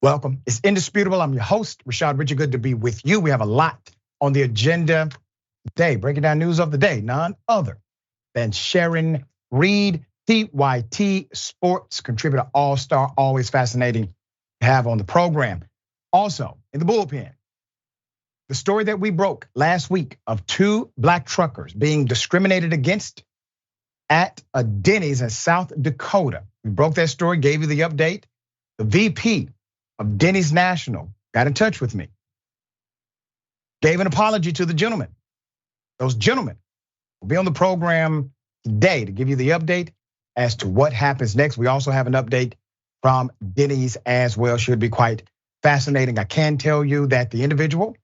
Welcome. It's indisputable. I'm your host, Rashad. Richey, good to be with you. We have a lot on the agenda today. Breaking down news of the day, none other than Sharon Reed, TYT Sports contributor, all-star, always fascinating to have on the program. Also, in the bullpen, the story that we broke last week of two black truckers being discriminated against at a Denny's in South Dakota. We broke that story, gave you the update. The VP of Denny's National got in touch with me, gave an apology to the gentleman. Those gentlemen will be on the program today to give you the update as to what happens next. We also have an update from Denny's as well. Should be quite fascinating. I can tell you that the individual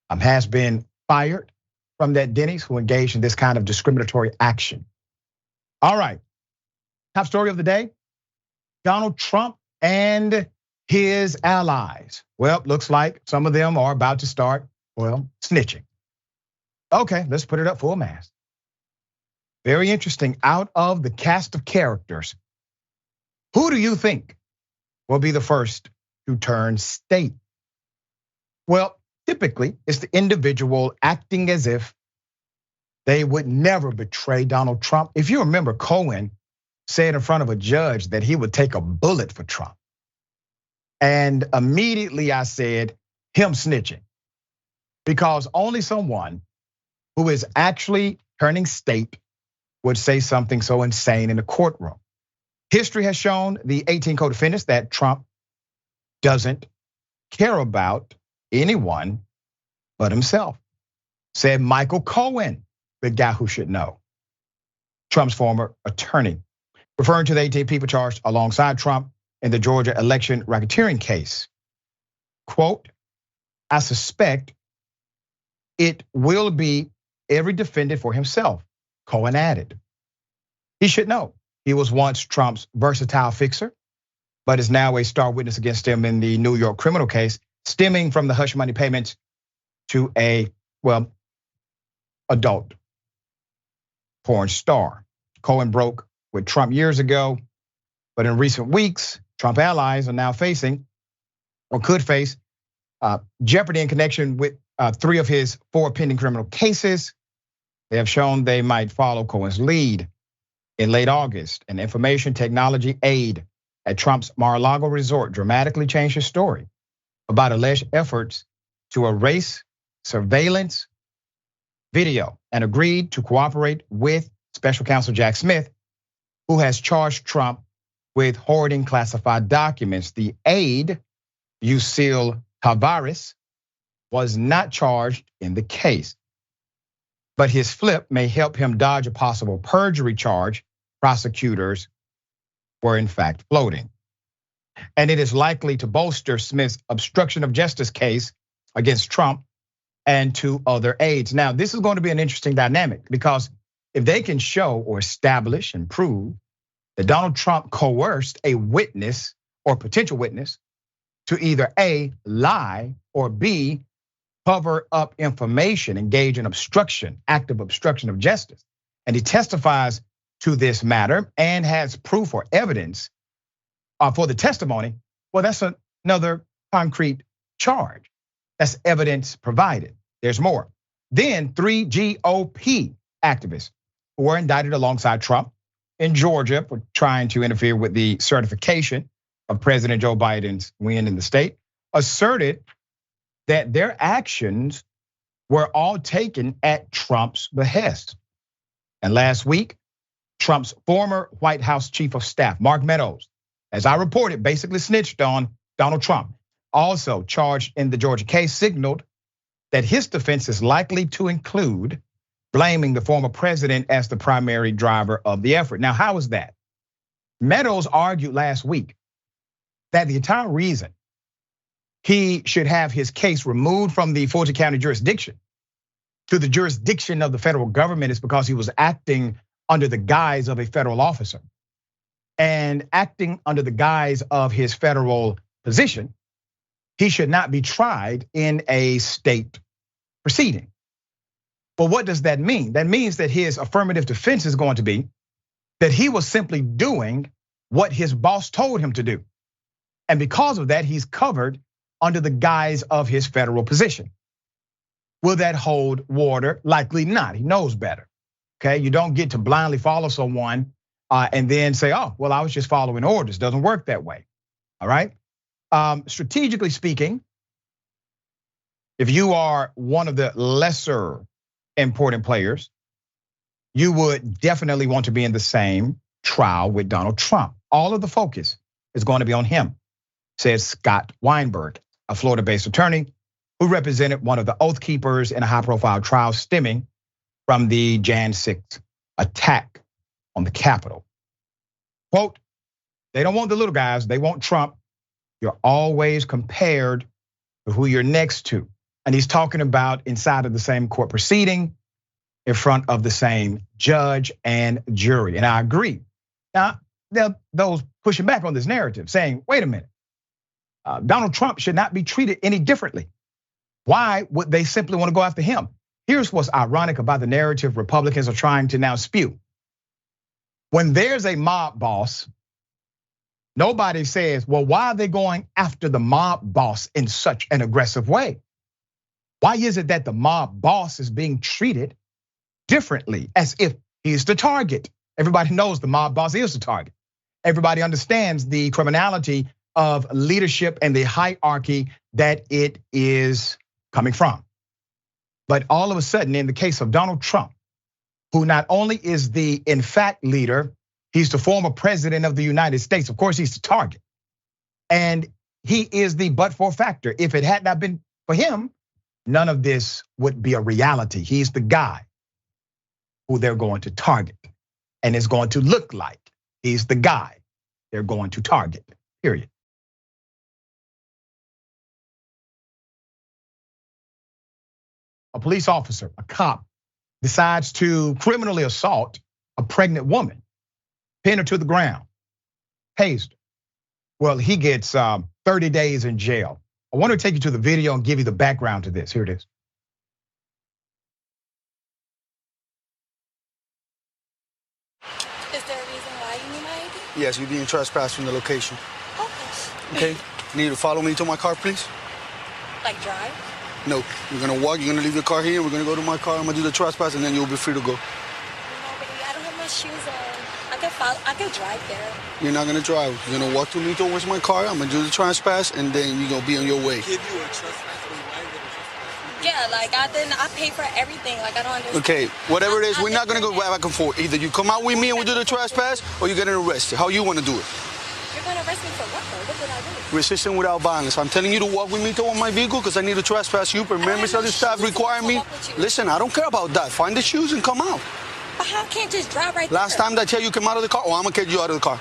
has been fired from that Denny's who engaged in this kind of discriminatory action. All right, top story of the day, Donald Trump and his allies. Well, looks like some of them are about to start, snitching. Okay, let's put it up full mass. Very interesting. Out of the cast of characters, who do you think will be the first to turn state? Well, typically it's the individual acting as if they would never betray Donald Trump. If you remember, Cohen said in front of a judge that he would take a bullet for Trump. And immediately I said, him snitching. Because only someone who is actually turning state would say something so insane in a courtroom. History has shown the 18 co-defendants that Trump doesn't care about anyone but himself, said Michael Cohen, the guy who should know, Trump's former attorney, referring to the 18 people charged alongside Trump in the Georgia election racketeering case. Quote, I suspect it will be every defendant for himself, Cohen added. He should know he was once Trump's versatile fixer, but is now a star witness against him in the New York criminal case, stemming from the hush money payments to a, adult porn star. Cohen broke with Trump years ago, but in recent weeks, Trump allies are now facing, or could face, jeopardy in connection with 3 of his 4 pending criminal cases. They have shown they might follow Cohen's lead. In late August, an information technology aide at Trump's Mar-a-Lago resort dramatically changed his story about alleged efforts to erase surveillance video and agreed to cooperate with special counsel Jack Smith, who has charged Trump with hoarding classified documents. The aide, Yuscil Tavares, was not charged in the case, but his flip may help him dodge a possible perjury charge prosecutors were in fact floating. And it is likely to bolster Smith's obstruction of justice case against Trump and 2 other aides. Now, this is going to be an interesting dynamic because if they can show or establish and prove that Donald Trump coerced a witness or potential witness to either A, lie, or B, cover up information, engage in obstruction, active obstruction of justice, and he testifies to this matter and has proof or evidence for the testimony, well, that's another concrete charge. That's evidence provided. There's more. Then 3 GOP activists who were indicted alongside Trump in Georgia for trying to interfere with the certification of President Joe Biden's win in the state, asserted that their actions were all taken at Trump's behest. And last week, Trump's former White House chief of staff, Mark Meadows, as I reported, basically snitched on Donald Trump, also charged in the Georgia case, signaled that his defense is likely to include blaming the former president as the primary driver of the effort. Now, how is that? Meadows argued last week that the entire reason he should have his case removed from the Fulton County jurisdiction to the jurisdiction of the federal government is because he was acting under the guise of a federal officer. And acting under the guise of his federal position, he should not be tried in a state proceeding. Well, what does that mean? That means that his affirmative defense is going to be that he was simply doing what his boss told him to do. And because of that, he's covered under the guise of his federal position. Will that hold water? Likely not. He knows better. Okay, you don't get to blindly follow someone and then say, oh, well, I was just following orders. Doesn't work that way. All right. Strategically speaking, if you are one of the lesser important players, you would definitely want to be in the same trial with Donald Trump. All of the focus is going to be on him, says Scott Weinberg, a Florida-based attorney who represented one of the oath keepers in a high-profile trial stemming from the Jan 6th attack on the Capitol. Quote, they don't want the little guys, they want Trump. You're always compared to who you're next to. And he's talking about inside of the same court proceeding, in front of the same judge and jury. And I agree. Now, there are those pushing back on this narrative saying, wait a minute, Donald Trump should not be treated any differently. Why would they simply want to go after him? Here's what's ironic about the narrative Republicans are trying to now spew. When there's a mob boss, nobody says, well, why are they going after the mob boss in such an aggressive way? Why is it that the mob boss is being treated differently as if he's the target? Everybody knows the mob boss is the target. Everybody understands the criminality of leadership and the hierarchy that it is coming from. But all of a sudden, in the case of Donald Trump, who not only is the in fact leader, he's the former president of the United States. Of course, he's the target. And he is the but-for factor. If it had not been for him, none of this would be a reality. He's the guy who they're going to target. And it's going to look like he's the guy they're going to target, period. A police officer, a cop, decides to criminally assault a pregnant woman, pin her to the ground, tased her. Well, he gets 30 days in jail. I want to take you to the video and give you the background to this. Here it is. Is there a reason why you need my ID? Yes, you're being trespassed from the location. Okay. Okay, you need to follow me to my car, please? Like drive? No, you're gonna walk, you're gonna leave your car here, we're gonna go to my car, I'm gonna do the trespass, and then you'll be free to go. No, baby, I don't have my shoes on. I can drive there. You're not gonna drive. You're gonna walk to me towards my car, I'm gonna do the trespass, and then you're gonna be on your way. Give you a trespass, Yeah, like I pay for everything. Like I don't understand. Okay, whatever it is, we're not gonna go back and forth. Either you come out with me and we do the trespass, or you're getting arrested. How you wanna do it? You're gonna arrest me for what though? What did I do? Resisting without violence. I'm telling you to walk with me to my vehicle because I need to trespass you. But members of the staff require me. Listen, I don't care about that. Find the shoes and come out. But how can't just drive right there? Last time that I tell you come out of the car, or I'm gonna get you out of the car.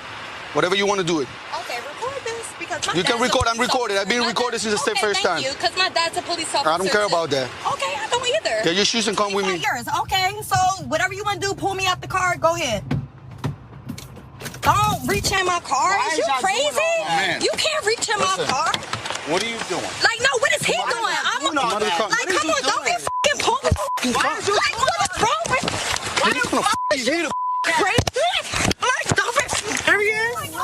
Whatever you want to do it. Okay, record this because my You can dad's a record. I'm police recorded. I've been officer. recorded since the first time. Thank you, because my dad's a police officer. I don't care too. about that. Okay, I don't either. Get your shoes and come with me. It's not yours. Okay, so whatever you want to do, pull me out the car. Go ahead. Don't reach in my car. Why Is is you y'all doing crazy? all that? You can't reach in my Listen. car. What are you doing? Like, no, what is he doing? I'm doing all like, that? come What is on, you don't be doing? fucking pulling. Why is you Like, what's wrong with Why you gonna f***ing hit him? crazy? Like, stop it. There he is.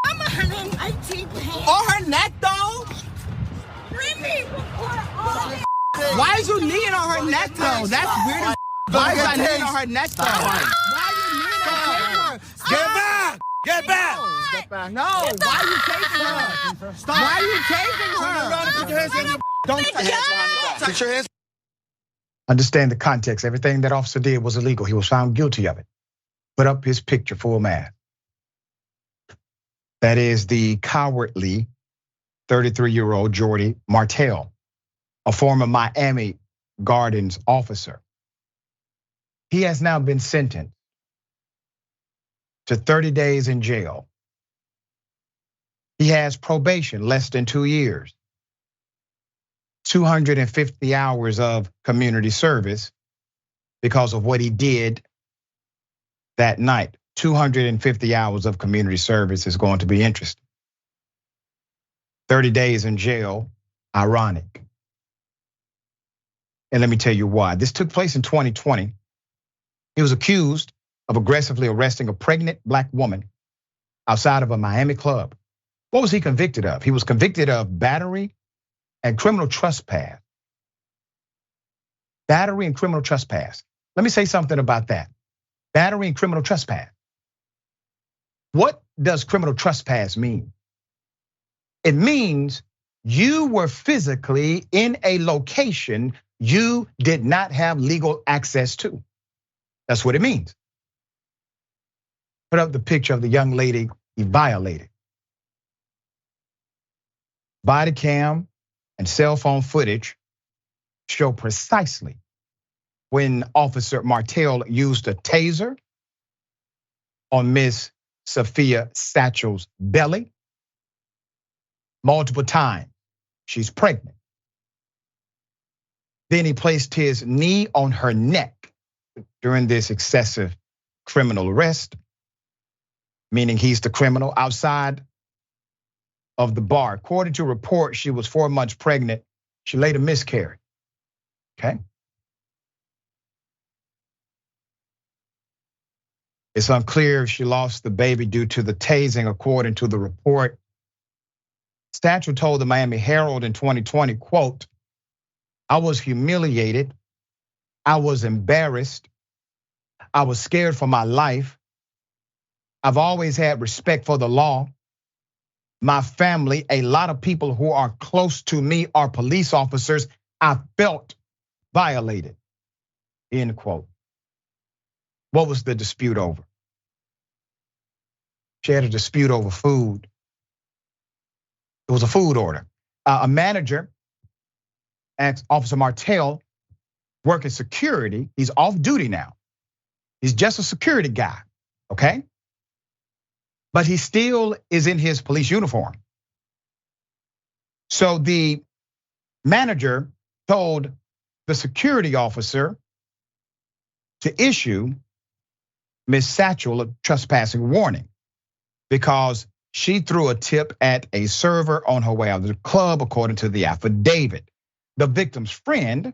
I'm 118 pounds. On her neck, though. Really? Why is you kneeing on her neck, though? That's weird. as Why is that kneeing on her neck, though? Why are you kneeling on her? Get back! Get back! No, why are you chasing her? Stop. Why are you chasing her? Put your hands on your Don't Put your hands behind your back. Put your hands. Understand the context. Everything that officer did was illegal. He was found guilty of it. Put up his picture, full mask. That is the cowardly 33-year-old Jordy Martell, a former Miami Gardens officer. He has now been sentenced to 30 days in jail. He has probation, less than 2 years. 250 hours of community service because of what he did that night. 250 hours of community service is going to be interesting. 30 days in jail, ironic. And let me tell you why. This took place in 2020. He was accused of aggressively arresting a pregnant black woman outside of a Miami club. What was he convicted of? He was convicted of battery and criminal trespass. Battery and criminal trespass. Let me say something about that. Battery and criminal trespass. What does criminal trespass mean? It means you were physically in a location you did not have legal access to. That's what it means. Put up the picture of the young lady he violated. Body cam and cell phone footage show precisely when Officer Martell used a taser on Miss Sophia Satchel's belly multiple times. She's pregnant. Then he placed his knee on her neck during this excessive criminal arrest, meaning he's the criminal, outside of the bar. According to reports, she was 4 months pregnant. She later miscarried, okay? It's unclear if she lost the baby due to the tasing, according to the report. Satchel told the Miami Herald in 2020, quote, "I was humiliated. I was embarrassed. I was scared for my life. I've always had respect for the law. My family, a lot of people who are close to me are police officers. I felt violated," end quote. What was the dispute over? She had a dispute over food. It was a food order. A manager asked Officer Martell, working security, he's off duty now. He's just a security guy, okay? But he still is in his police uniform. So the manager told the security officer to issue Miss Satchel a trespassing warning because she threw a tip at a server on her way out of the club, according to the affidavit. The victim's friend,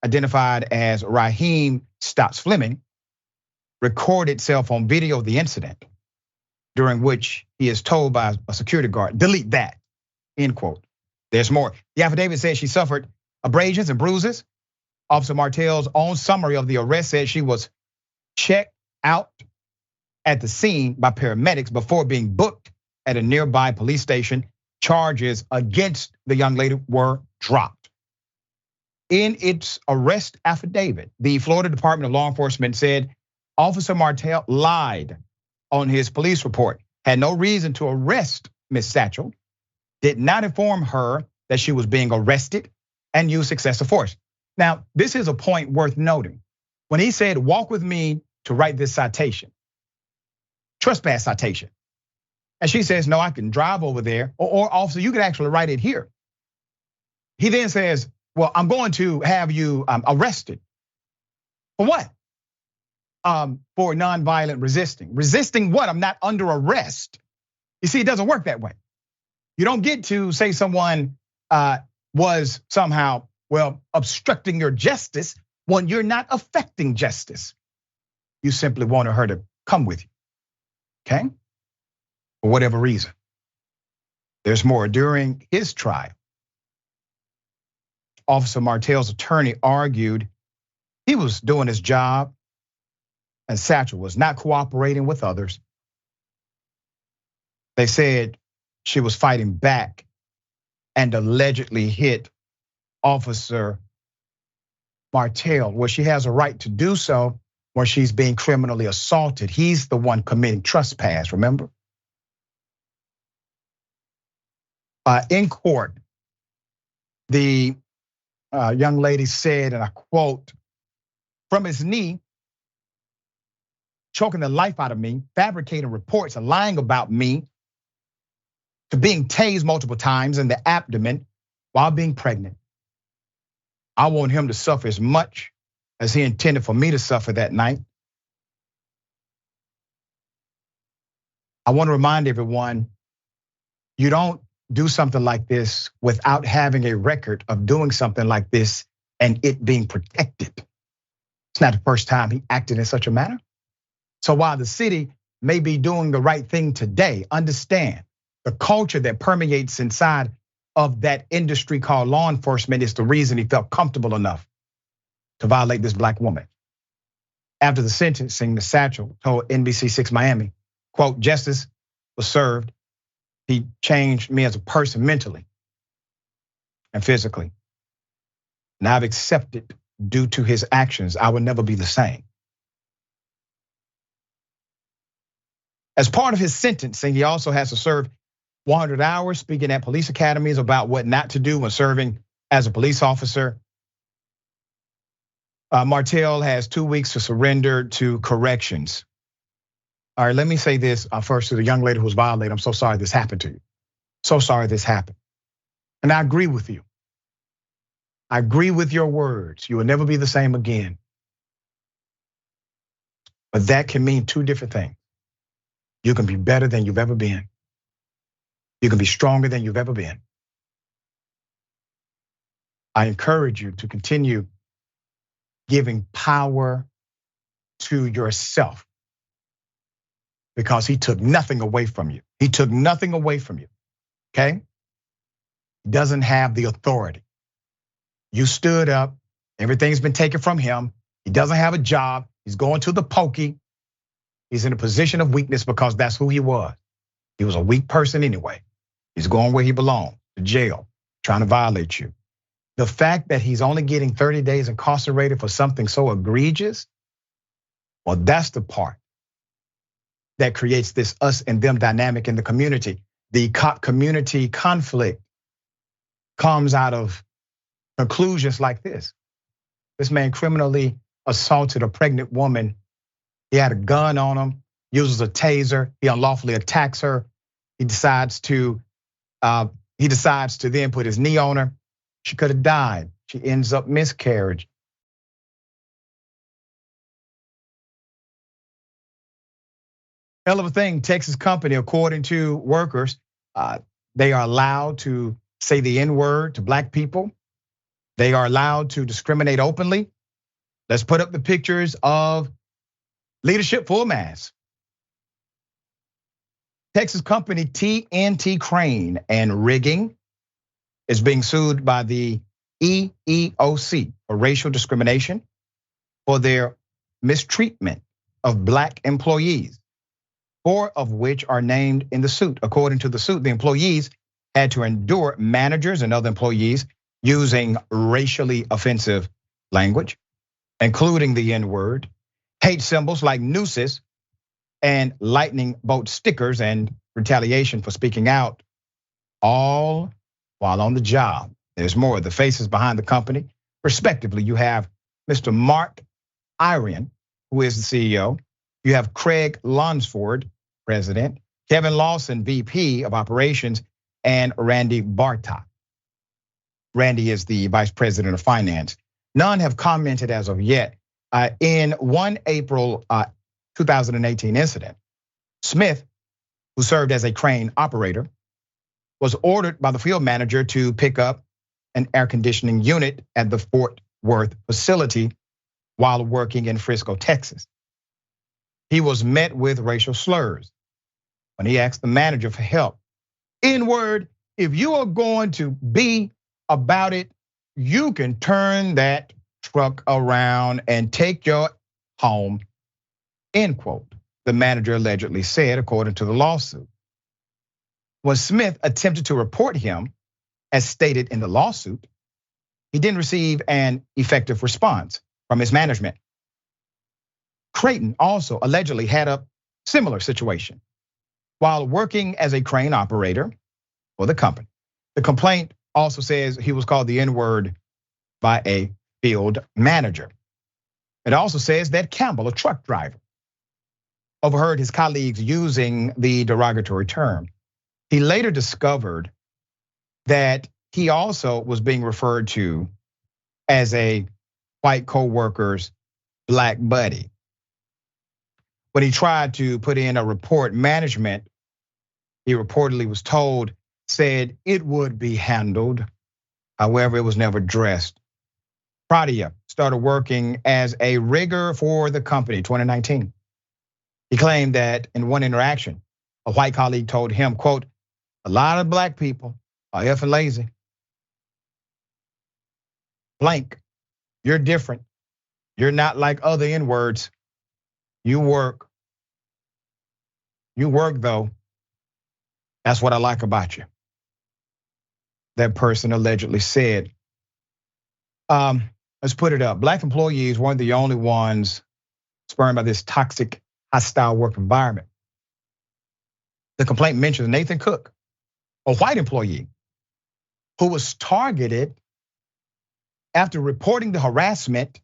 identified as Raheem Stotts Fleming, recorded cell phone video of the incident, during which he is told by a security guard, "Delete that," end quote. There's more. The affidavit says she suffered abrasions and bruises. Officer Martell's own summary of the arrest said she was checked out at the scene by paramedics before being booked at a nearby police station. Charges against the young lady were dropped. In its arrest affidavit, the Florida Department of Law Enforcement said Officer Martell lied on his police report, had no reason to arrest Ms. Satchel, did not inform her that she was being arrested, and used excessive force. Now, this is a point worth noting. When he said, "Walk with me to write this citation," trespass citation, and she says, "No, I can drive over there," or "Officer, you can actually write it here." He then says, "Well, I'm going to have you arrested." For what? For nonviolent resisting. Resisting what? I'm not under arrest. You see, it doesn't work that way. You don't get to say someone was somehow, obstructing your justice when you're not affecting justice. You simply wanted her to come with you, okay? For whatever reason. There's more. During his trial, Officer Martell's attorney argued he was doing his job and Satchel was not cooperating with others. They said she was fighting back and allegedly hit Officer Martell, where she has a right to do so when she's being criminally assaulted. He's the one committing trespass, remember? In court, the young lady said, and I quote, "From his knee, choking the life out of me, fabricating reports and lying about me, to being tased multiple times in the abdomen while being pregnant. I want him to suffer as much as he intended for me to suffer that night." I want to remind everyone, you don't do something like this without having a record of doing something like this and it being protected. It's not the first time he acted in such a manner. So while the city may be doing the right thing today, understand The culture that permeates inside of that industry called law enforcement is the reason he felt comfortable enough to violate this black woman. After the sentencing, Ms. Satchel told NBC6 Miami, quote, "Justice was served. He changed me as a person mentally and physically. And I've accepted due to his actions, I will never be the same." As part of his sentencing, he also has to serve 100 hours speaking at police academies about what not to do when serving as a police officer. Martell has 2 weeks to surrender to corrections. All right, let me say this first to the young lady who was violated. I'm so sorry this happened to you. So sorry this happened. And I agree with you. I agree with your words. You will never be the same again. But that can mean two different things. You can be better than you've ever been. You can be stronger than you've ever been. I encourage you to continue giving power to yourself because he took nothing away from you. He took nothing away from you, okay? He doesn't have the authority. You stood up, everything's been taken from him. He doesn't have a job, he's going to the pokey. He's in a position of weakness because that's who he was. He was a weak person anyway. He's going where he belongs, to jail, trying to violate you. The fact that he's only getting 30 days incarcerated for something so egregious, well, that's the part that creates this us and them dynamic in the community. The community conflict comes out of conclusions like this. This man criminally assaulted a pregnant woman. He had a gun on him, uses a taser, he unlawfully attacks her. He decides to then put his knee on her. She could have died. She ends up miscarriage. Hell of a thing, Texas company, according to workers, they are allowed to say the N-word to black people. They are allowed to discriminate openly. Let's put up the pictures of leadership full mask. Texas company TNT Crane and Rigging is being sued by the EEOC for racial discrimination for their mistreatment of black employees, 4 of which are named in the suit. According to the suit, the employees had to endure managers and other employees using racially offensive language, including the N-word, hate symbols like nooses, and lightning bolt stickers, and retaliation for speaking out, all while on the job. There's more. The faces behind the company, respectively, you have Mr. Mark Irian, who is the CEO. You have Craig Lonsford, president, Kevin Lawson, VP of operations, and Randy Bartok. Randy is the vice president of finance. None have commented as of yet. In one April 2018 incident, Smith, who served as a crane operator, was ordered by the field manager to pick up an air conditioning unit at the Fort Worth facility while working in Frisco, Texas. He was met with racial slurs when he asked the manager for help. N-word, if you are going to be about it, you can turn that truck around and take your home, end quote, the manager allegedly said, according to the lawsuit. When Smith attempted to report him, as stated in the lawsuit, he didn't receive an effective response from his management. Creighton also allegedly had a similar situation while working as a crane operator for the company. The complaint also says he was called the N-word by a field manager. It also says that Campbell, a truck driver, overheard his colleagues using the derogatory term. He later discovered that he also was being referred to as a white co-worker's black buddy. When he tried to put in a report, management, he reportedly was told, said it would be handled. However, it was never addressed. Pradia started working as a rigger for the company, 2019. He claimed that in one interaction, a white colleague told him, quote, A lot of black people are effing lazy. Blank. You're different. You're not like other N-words. You work. You work though. That's what I like about you. That person allegedly said. Let's put it up. Black employees weren't the only ones spurned by this toxic, hostile work environment. The complaint mentions Nathan Cook, a white employee who was targeted after reporting the harassment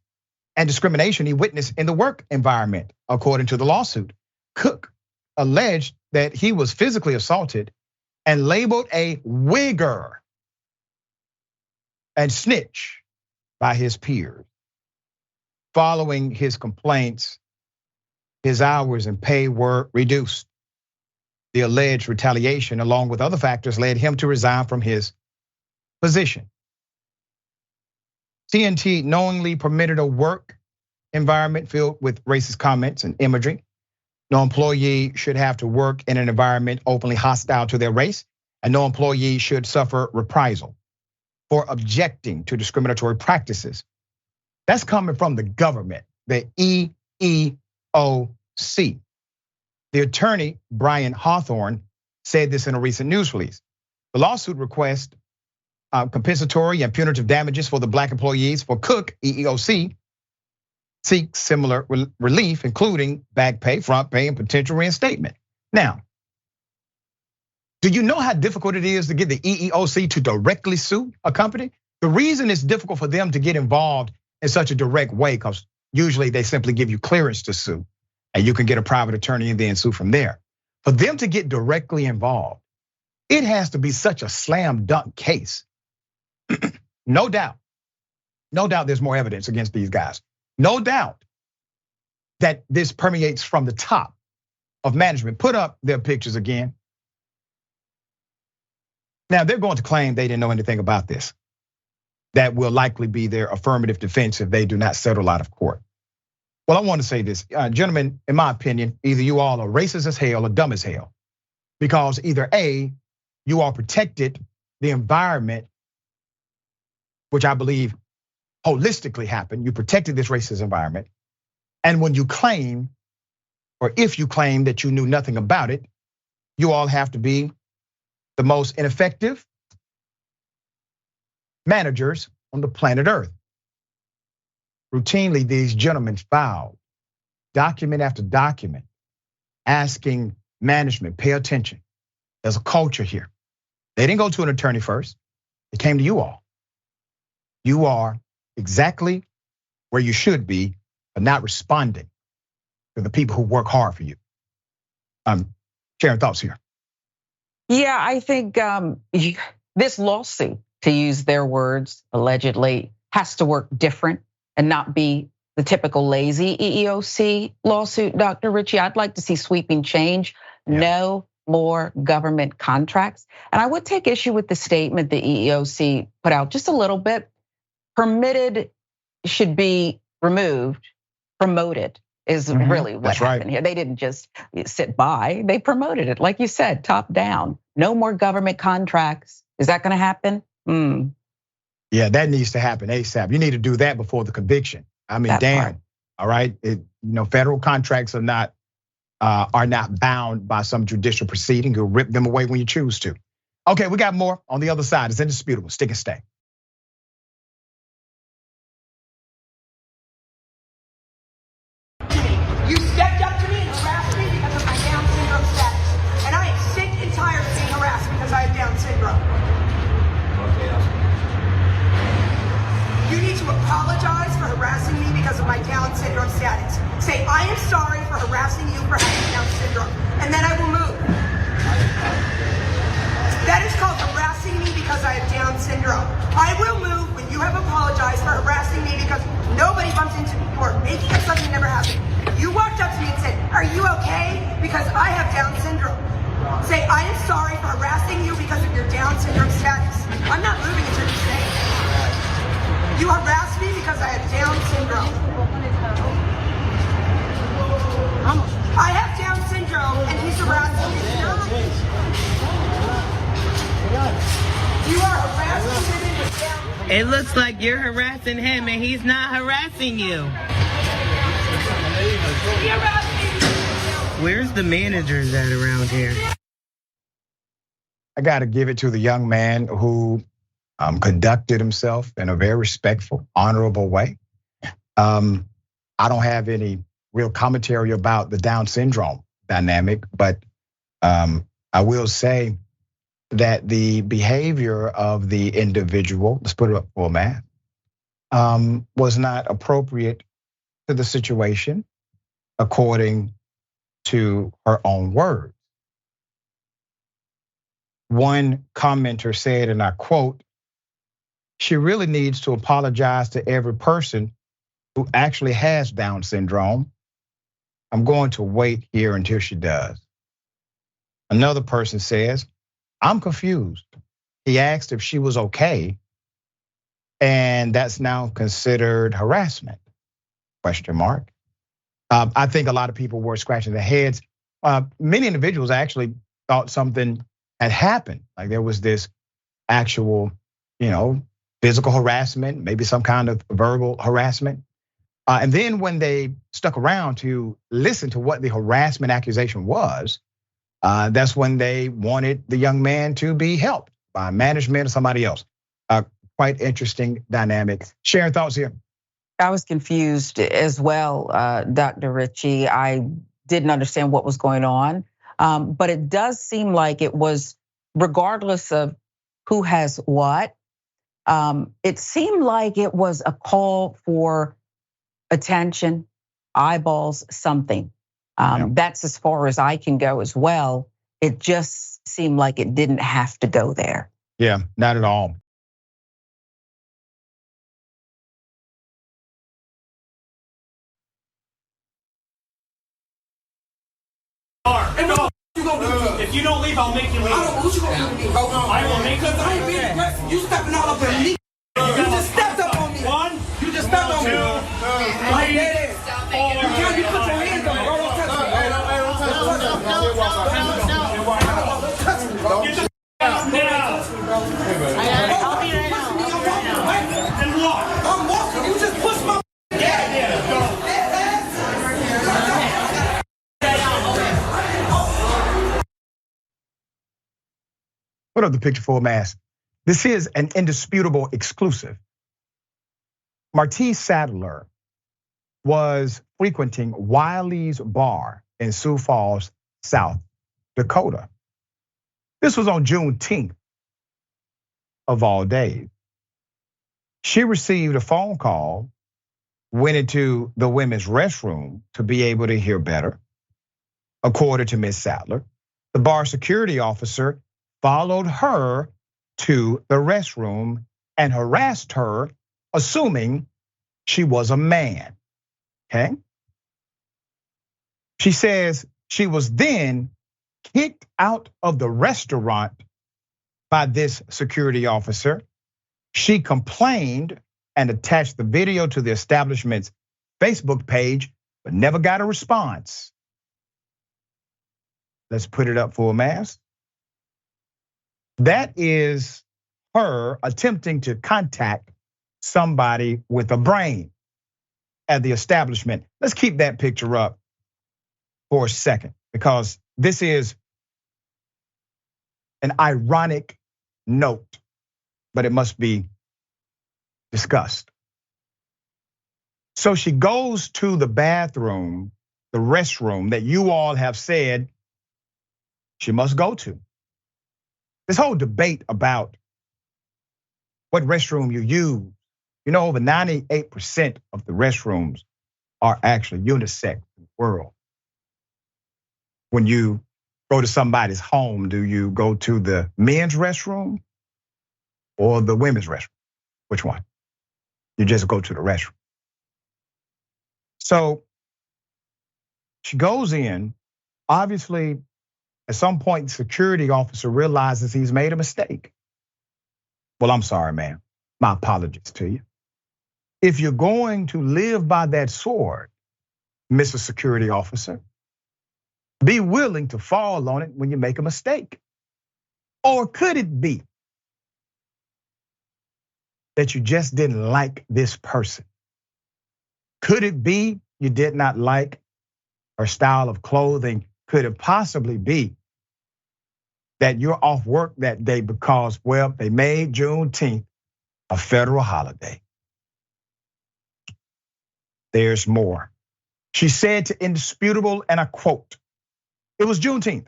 and discrimination he witnessed in the work environment, according to the lawsuit. Cook alleged that he was physically assaulted and labeled a wigger and snitch by his peers. Following his complaints, his hours and pay were reduced. The alleged retaliation, along with other factors, led him to resign from his position. TNT knowingly permitted a work environment filled with racist comments and imagery. No employee should have to work in an environment openly hostile to their race, and no employee should suffer reprisal for objecting to discriminatory practices. That's coming from the government, the EEOC. The attorney, Brian Hawthorne, said this in a recent news release. The lawsuit requests compensatory and punitive damages for the black employees. For Cook, EEOC seeks similar relief, including back pay, front pay, and potential reinstatement. Now, do you know how difficult it is to get the EEOC to directly sue a company? The reason it's difficult for them to get involved in such a direct way, because usually they simply give you clearance to sue, and you can get a private attorney and then sue from there. For them to get directly involved, it has to be such a slam dunk case. No doubt there's more evidence against these guys. No doubt that this permeates from the top of management. Put up their pictures again. Now they're going to claim they didn't know anything about this. That will likely be their affirmative defense if they do not settle out of court. Well, I want to say this, gentlemen, in my opinion, either you all are racist as hell or dumb as hell. Because either A, you all protected the environment, which I believe holistically happened. You protected this racist environment. And when you claim, or if you claim that you knew nothing about it, you all have to be the most ineffective managers on the planet Earth. Routinely, these gentlemen filed document after document, asking management, pay attention. There's a culture here. They didn't go to an attorney first. They came to you all. You are exactly where you should be, but not responding to the people who work hard for you. Sharon, thoughts here? Yeah, I think this lawsuit, to use their words, allegedly, has to work different and not be the typical lazy EEOC lawsuit, Dr. Richey. I'd like to see sweeping change. Yeah. No more government contracts. And I would take issue with the statement the EEOC put out just a little bit. Permitted should be removed, promoted is really what happened here. They didn't just sit by, they promoted it. Like you said, top down. No more government contracts. Is that gonna happen? Yeah, that needs to happen ASAP. You need to do that before the conviction. I mean, damn, all right? Federal contracts are not bound by some judicial proceeding. You'll rip them away when you choose to. Okay, we got more on the other side. It's indisputable, stick and stay. You stepped up to me and harassed me because of my Down syndrome status. And I am sick and tired of being harassed because I have Down syndrome. You need to apologize for harassing me because of my Down syndrome status. Say, I am sorry for harassing you for having Down syndrome, and then I will move. That is called harassing me because I have Down syndrome. I will move when you have apologized for harassing me because nobody bumps into me. You are making up something that never happened. You walked up to me and said, are you okay? Because I have Down syndrome. Say, I am sorry for harassing you because of your Down syndrome status. I'm not moving until you say it. You harassed me because I have Down syndrome. I have Down syndrome and he's harassing me. It looks like you're harassing him and he's not harassing you. Where's the managers at around here? I got to give it to the young man who conducted himself in a very respectful, honorable way. I don't have any real commentary about the Down syndrome dynamic, but I will say that the behavior of the individual, let's put it up for a man, was not appropriate to the situation according to her own words. One commenter said, and I quote, "She really needs to apologize to every person who actually has Down syndrome. I'm going to wait here until she does." Another person says, "I'm confused. He asked if she was okay, and that's now considered harassment?" Question mark. I think a lot of people were scratching their heads. Many individuals actually thought something had happened, like there was this actual, physical harassment, maybe some kind of verbal harassment. And then when they stuck around to listen to what the harassment accusation was, that's when they wanted the young man to be helped by management or somebody else. Quite interesting dynamic. Sharon, thoughts here? I was confused as well, Dr. Richey. I didn't understand what was going on, but it does seem like it was, regardless of who has what, it seemed like it was a call for attention, eyeballs, something. That's as far as I can go as well. It just seemed like it didn't have to go there. Yeah, not at all. If you don't leave, I'll make you leave. I don't know what you gonna do to me, bro. I will make you I ain't being aggressive. You stepping all up on me. You just stepped up on me. You just stepped on me. Like that. You can't put your hands on me, bro. Don't touch me. Don't touch me, bro. Get the out now. I'll be right now. And walk. I'm walking. You just push my. Yeah, go. Put up the picture full mass. This is an indisputable exclusive. Martise Sadler was frequenting Wiley's Bar in Sioux Falls, South Dakota. This was on Juneteenth of all days. She received a phone call, went into the women's restroom to be able to hear better. According to Ms. Sadler, the bar security officer followed her to the restroom and harassed her, assuming she was a man, okay? She says she was then kicked out of the restaurant by this security officer. She complained and attached the video to the establishment's Facebook page, but never got a response. Let's put it up for a mass. That is her attempting to contact somebody with a brain at the establishment. Let's keep that picture up for a second, because this is an ironic note, but it must be discussed. So she goes to the bathroom, the restroom that you all have said she must go to. This whole debate about what restroom you use, over 98% of the restrooms are actually unisex in the world. When you go to somebody's home, do you go to the men's restroom or the women's restroom? Which one? You just go to the restroom. So she goes in, obviously. At some point, the security officer realizes he's made a mistake. Well, I'm sorry, ma'am. My apologies to you. If you're going to live by that sword, Mr. Security Officer, be willing to fall on it when you make a mistake. Or could it be that you just didn't like this person? Could it be you did not like her style of clothing? Could it possibly be that you're off work that day because, well, they made Juneteenth a federal holiday? There's more. She said to Indisputable, and I quote, "It was Juneteenth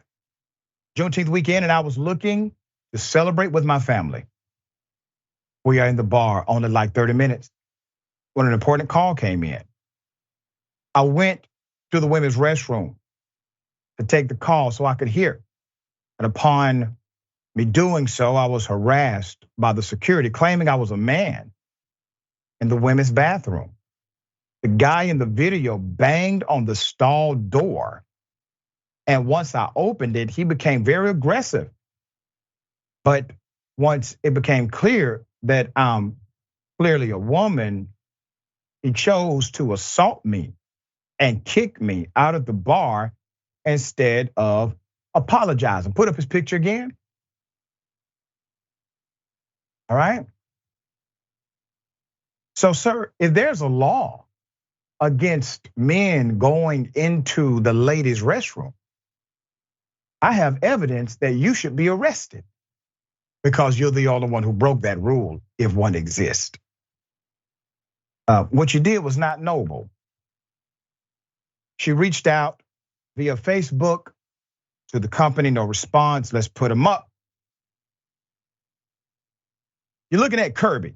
weekend, and I was looking to celebrate with my family. We are in the bar only like 30 minutes when an important call came in. I went to the women's restroom to take the call so I could hear. And upon me doing so, I was harassed by the security claiming I was a man in the women's bathroom. The guy in the video banged on the stall door. And once I opened it, he became very aggressive. But once it became clear that I'm clearly a woman, he chose to assault me and kick me out of the bar instead of apologizing." Put up his picture again. All right. So, sir, if there's a law against men going into the ladies' restroom, I have evidence that you should be arrested because you're the only one who broke that rule, if one exists. What you did was not noble. She reached out via Facebook to the company, no response. Let's put them up. You're looking at Kirby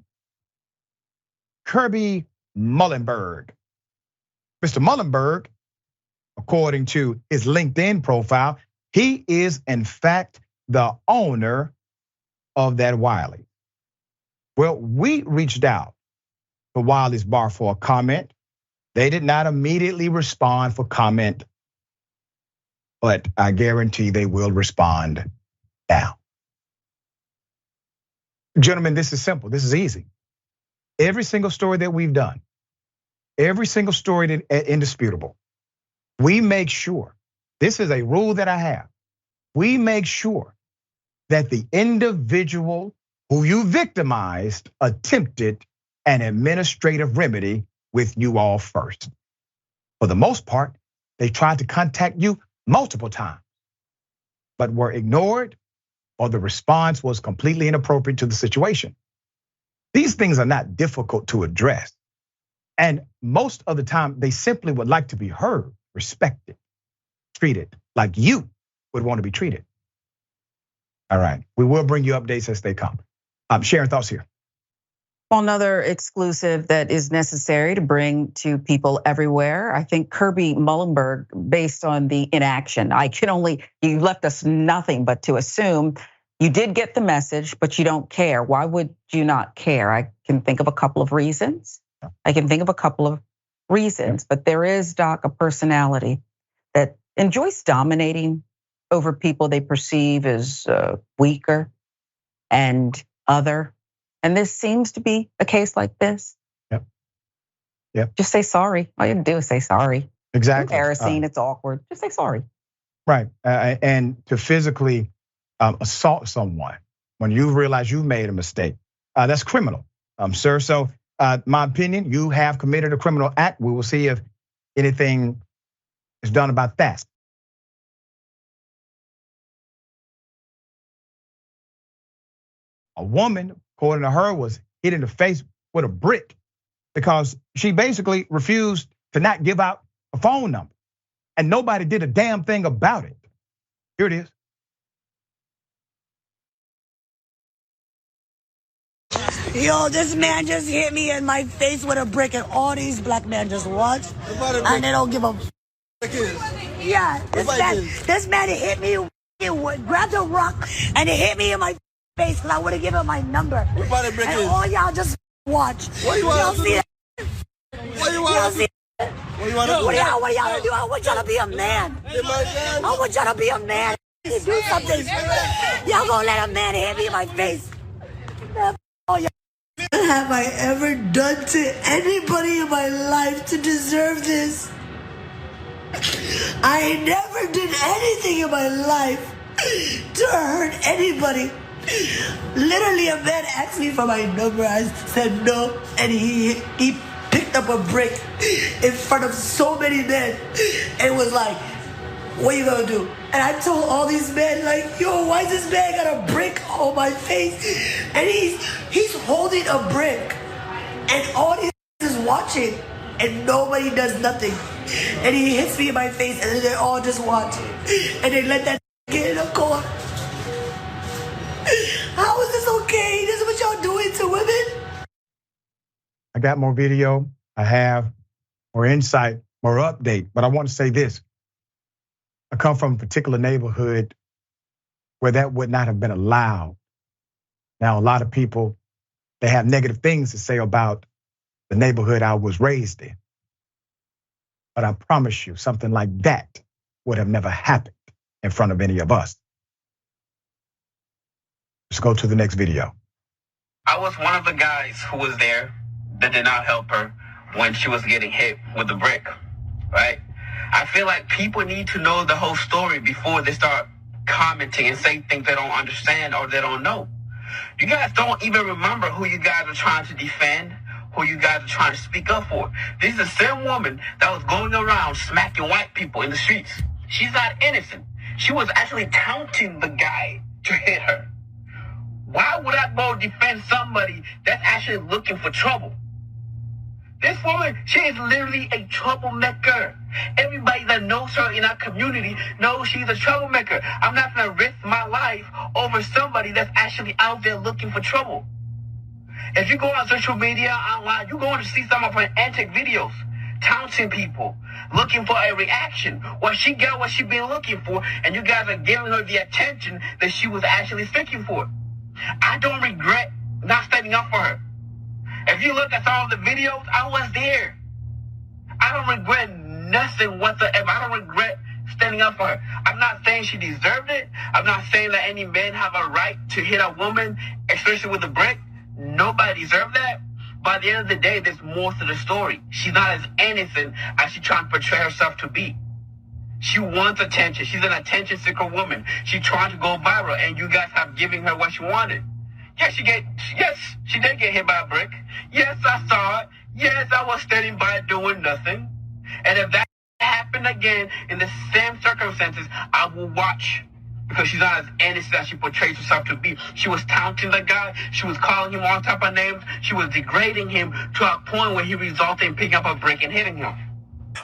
Mullenberg. Mr. Mullenberg, according to his LinkedIn profile, he is in fact the owner of that Wiley. Well, we reached out to Wiley's bar for a comment. They did not immediately respond for comment, but I guarantee they will respond now. Gentlemen, this is simple, this is easy. Every single story that we've done, every single story that Indisputable, we make sure, this is a rule that I have, we make sure that the individual who you victimized attempted an administrative remedy with you all first. For the most part, they tried to contact you multiple times, but were ignored, or the response was completely inappropriate to the situation. These things are not difficult to address. And most of the time, they simply would like to be heard, respected, treated like you would want to be treated. All right, we will bring you updates as they come. Sharon, thoughts here? Well, another exclusive that is necessary to bring to people everywhere. I think Kirby Mullenberg, based on the inaction, you left us nothing but to assume you did get the message, but you don't care. Why would you not care? I can think of a couple of reasons. But there is, Doc, a personality that enjoys dominating over people they perceive as weaker and other. And this seems to be a case like this. Yep. Just say sorry. All you have to do is say sorry. Exactly. It's embarrassing, it's awkward. Just say sorry. Right, and to physically assault someone when you realize you made a mistake, that's criminal, sir. So my opinion, you have committed a criminal act. We will see if anything is done about that. A woman, according to her, was hit in the face with a brick because she basically refused to not give out a phone number. And nobody did a damn thing about it. Here it is. Yo, this man just hit me in my face with a brick, and all these black men just watch, and they don't give a. Yeah, this man hit me, grabbed a rock, and it hit me in my face because I would have given him my number. And all y'all just watch. What you want to do? What you want to do? What y'all do? I want y'all to be a man. I want y'all to be a man. Do something. Y'all gonna let a man hit me in my face? What have I ever done to anybody in my life to deserve this? I never did anything in my life to hurt anybody. Literally, a man asked me for my number. I said no, and he picked up a brick in front of so many men and was like, "What you gonna do?" And I told all these men, like, "Yo, why this man got a brick on my face?" And he's holding a brick, and all these is watching, and nobody does nothing. And he hits me in my face, and then they're all just watching, and they let that get in the corner. How is this okay? This is what y'all doing to women? I got more video. I have more insight, more update. But I want to say this. I come from a particular neighborhood where that would not have been allowed. Now, a lot of people, they have negative things to say about the neighborhood I was raised in. But I promise you, something like that would have never happened in front of any of us. Let's go to the next video. I was one of the guys who was there that did not help her when she was getting hit with the brick, right? I feel like people need to know the whole story before they start commenting and saying things they don't understand or they don't know. You guys don't even remember who you guys are trying to defend, who you guys are trying to speak up for. This is the same woman that was going around smacking white people in the streets. She's not innocent. She was actually taunting the guy to hit her. Why would I go defend somebody that's actually looking for trouble? This woman, she is literally a troublemaker. Everybody that knows her in our community knows she's a troublemaker. I'm not gonna risk my life over somebody that's actually out there looking for trouble. If you go on social media, online, you're going to see some of her antic videos, taunting people, looking for a reaction. Well, she got what she been looking for, and you guys are giving her the attention that she was actually seeking for. I don't regret not standing up for her. If you look at some of the videos, I was there. I don't regret nothing whatsoever. I don't regret standing up for her. I'm not saying she deserved it. I'm not saying that any men have a right to hit a woman, especially with a brick. Nobody deserves that. But at the end of the day, there's more to the story. She's not as innocent as she's trying to portray herself to be. She wants attention. She's an attention seeker woman. She's trying to go viral, and you guys have given her what she wanted. Yes, she did get hit by a brick. Yes, I saw it. Yes, I was standing by doing nothing. And if that happened again in the same circumstances, I will watch. Because she's not as innocent as she portrays herself to be. She was taunting the guy. She was calling him all type of names. She was degrading him to a point where he resulted in picking up a brick and hitting him.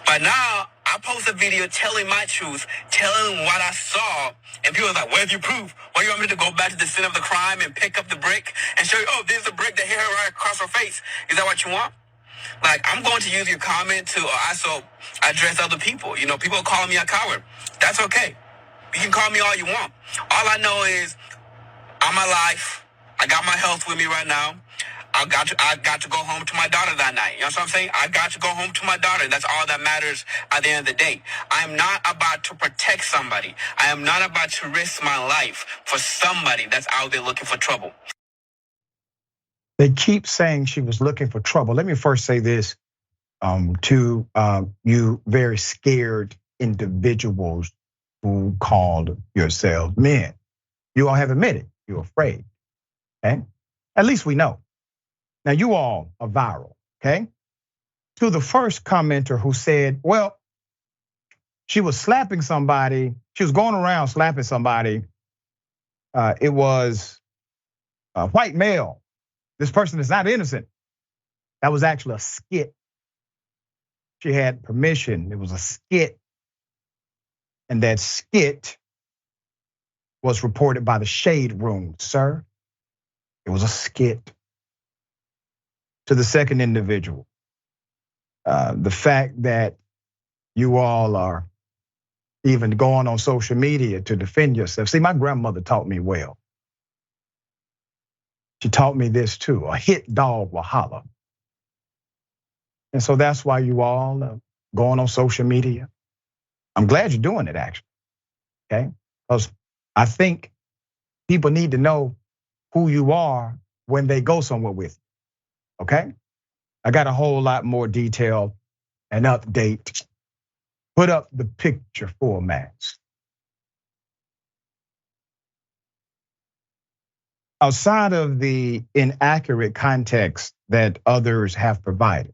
But now, I post a video telling my truth, telling what I saw, and people are like, where's your proof? What, do you want me to go back to the scene of the crime and pick up the brick and show you, oh, there's a brick that hit her right across her face? Is that what you want? Like, I'm going to use your comment to also address other people. You know, people are calling me a coward. That's okay. You can call me all you want. All I know is I'm alive. I got my health with me right now. I got to go home to my daughter that night. You know what I'm saying? I got to go home to my daughter. That's all that matters at the end of the day. I am not about to protect somebody. I am not about to risk my life for somebody that's out there looking for trouble. They keep saying she was looking for trouble. Let me first say this to you very scared individuals who called yourselves men. You all have admitted you're afraid, okay? At least we know. Now you all are viral, okay? To the first commenter who said, well, she was slapping somebody, she was going around slapping somebody. It was a white male. This person is not innocent. That was actually a skit. She had permission, it was a skit. And that skit was reported by the Shade Room, sir. It was a skit. To the second individual, the fact that you all are even going on social media to defend yourself. See, my grandmother taught me well. She taught me this too, a hit dog will holler. And so that's why you all are going on social media. I'm glad you're doing it actually, okay? Because I think people need to know who you are when they go somewhere with you, okay? I got a whole lot more detail and update. Put up the picture formats. outside of the inaccurate context that others have provided,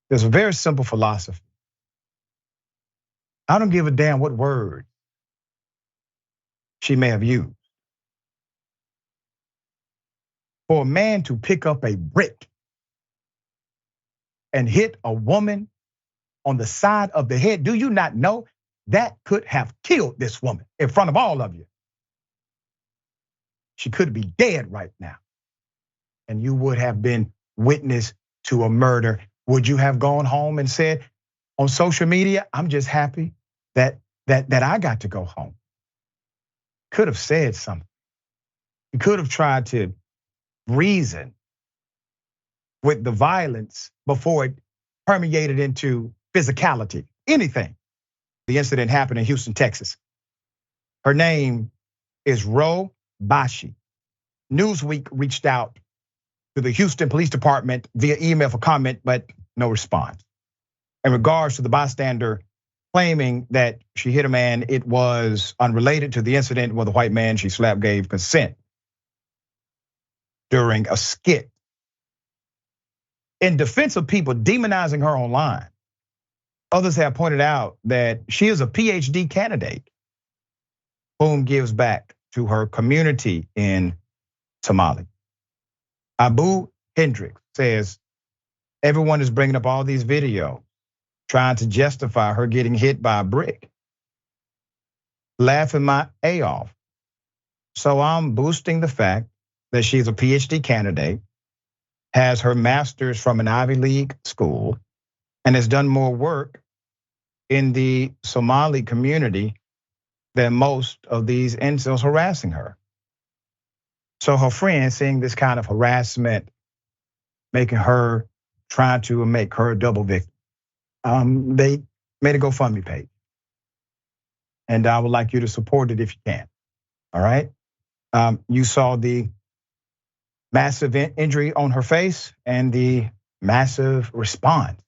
there's a very simple philosophy. I don't give a damn what word she may have used. For a man to pick up a brick and hit a woman on the side of the head, do you not know that could have killed this woman in front of all of you? She could be dead right now. And you would have been witness to a murder. Would you have gone home and said on social media, I'm just happy that I got to go home? Could have said something. You could have tried to reason with the violence before it permeated into physicality, anything. The incident happened in Houston, Texas. Her name is Ro Bashi. Newsweek reached out to the Houston Police Department via email for comment, but no response. In regards to the bystander claiming that she hit a man, it was unrelated to the incident where the white man she slapped gave consent during a skit. In defense of people demonizing her online, others have pointed out that she is a PhD candidate whom gives back to her community in Somali. Abu Hendricks says, everyone is bringing up all these videos, trying to justify her getting hit by a brick. Laughing my A off. So I'm boosting the fact that she's a PhD candidate, has her master's from an Ivy League school, and has done more work in the Somali community than most of these incels harassing her. So her friends seeing this kind of harassment, making her, trying to make her a double victim. They made a GoFundMe page. And I would like you to support it if you can, all right? You saw the massive injury on her face and the massive response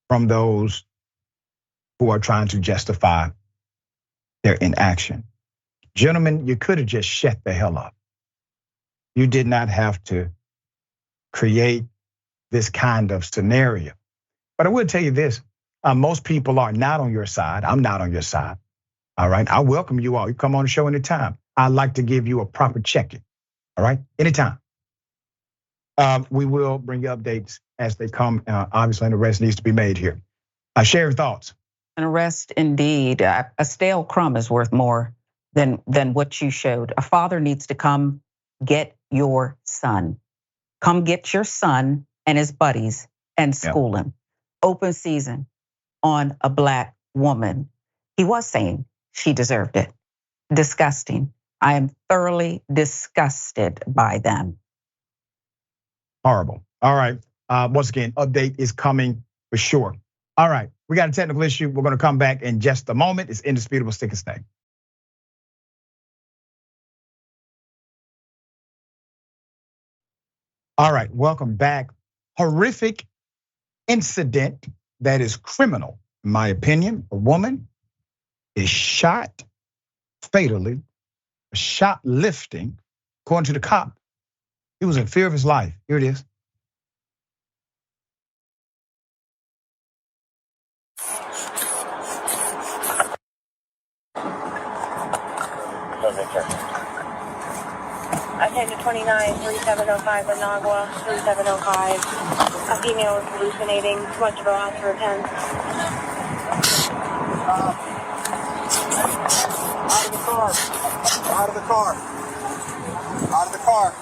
from those who are trying to justify their inaction. Gentlemen, you could have just shut the hell up. You did not have to create this kind of scenario. But I will tell you this, most people are not on your side. I'm not on your side, all right? I welcome you all. You come on the show anytime. I'd like to give you a proper check-in, all right? Anytime. We will bring you updates as they come. Obviously, an arrest needs to be made here. Share your thoughts. An arrest indeed. A stale crumb is worth more than what you showed. A father needs to come get your son. Come get your son and his buddies and school him. Open season on a Black woman. He was saying she deserved it. Disgusting. I am thoroughly disgusted by them. Horrible. All right. Once again, update is coming for sure. All right. We got a technical issue. We're going to come back in just a moment. It's indisputable. Stick and stay. All right. Welcome back. Horrific incident that is criminal, in my opinion. A woman is shot fatally, shoplifting, according to the cop. He was in fear of his life. Here it is. Attention 29, 3705 Managua, 3705. A female is hallucinating. Too much of a loss for attend. Out of the car. Out of the car. Out of the car.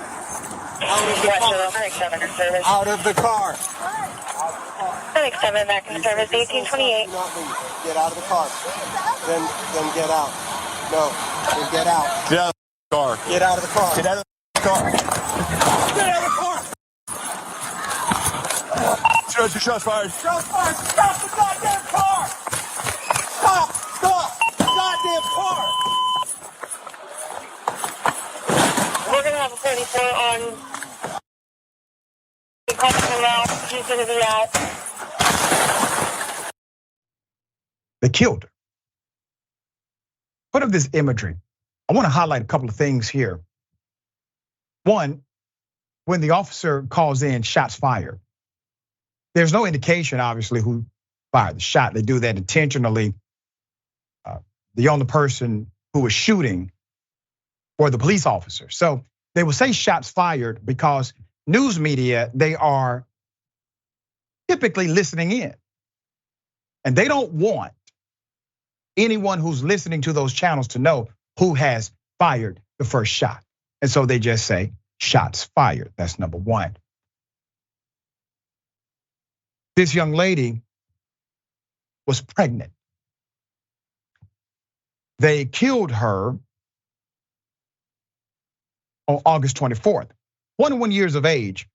Out of the car. Out of the car. Medic 7 back in service, 1828. Get out of the car. Then get out. No, then get out. Get out of the car. Get out of the car. Get out of the car. Get out of the car. Shots fired. Shots fired. Stop the goddamn car. Stop the goddamn car. We're gonna have a 34 on. He's gonna be out. They killed her. Put up this imagery. I want to highlight a couple of things here One, when the officer calls in shots fired, there's no indication, obviously, who fired the shot. They do that intentionally. The only person who was shooting were the police officer. So they will say shots fired because news media, they are typically listening in. And they don't want anyone who's listening to those channels to know who has fired the first shot. And so they just say shots fired. That's number one. This young lady was pregnant. They killed her on August 24th. 21 years of age,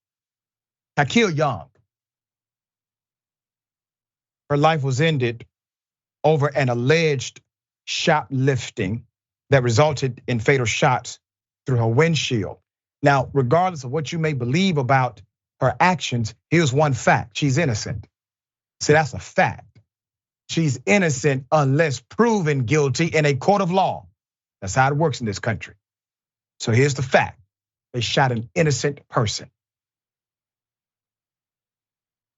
Takil Young. Her life was ended over an alleged shoplifting that resulted in fatal shots through her windshield. Now, regardless of what you may believe about her actions, here's one fact: she's innocent. So that's a fact. She's innocent unless proven guilty in a court of law. That's how it works in this country. So here's the fact: they shot an innocent person.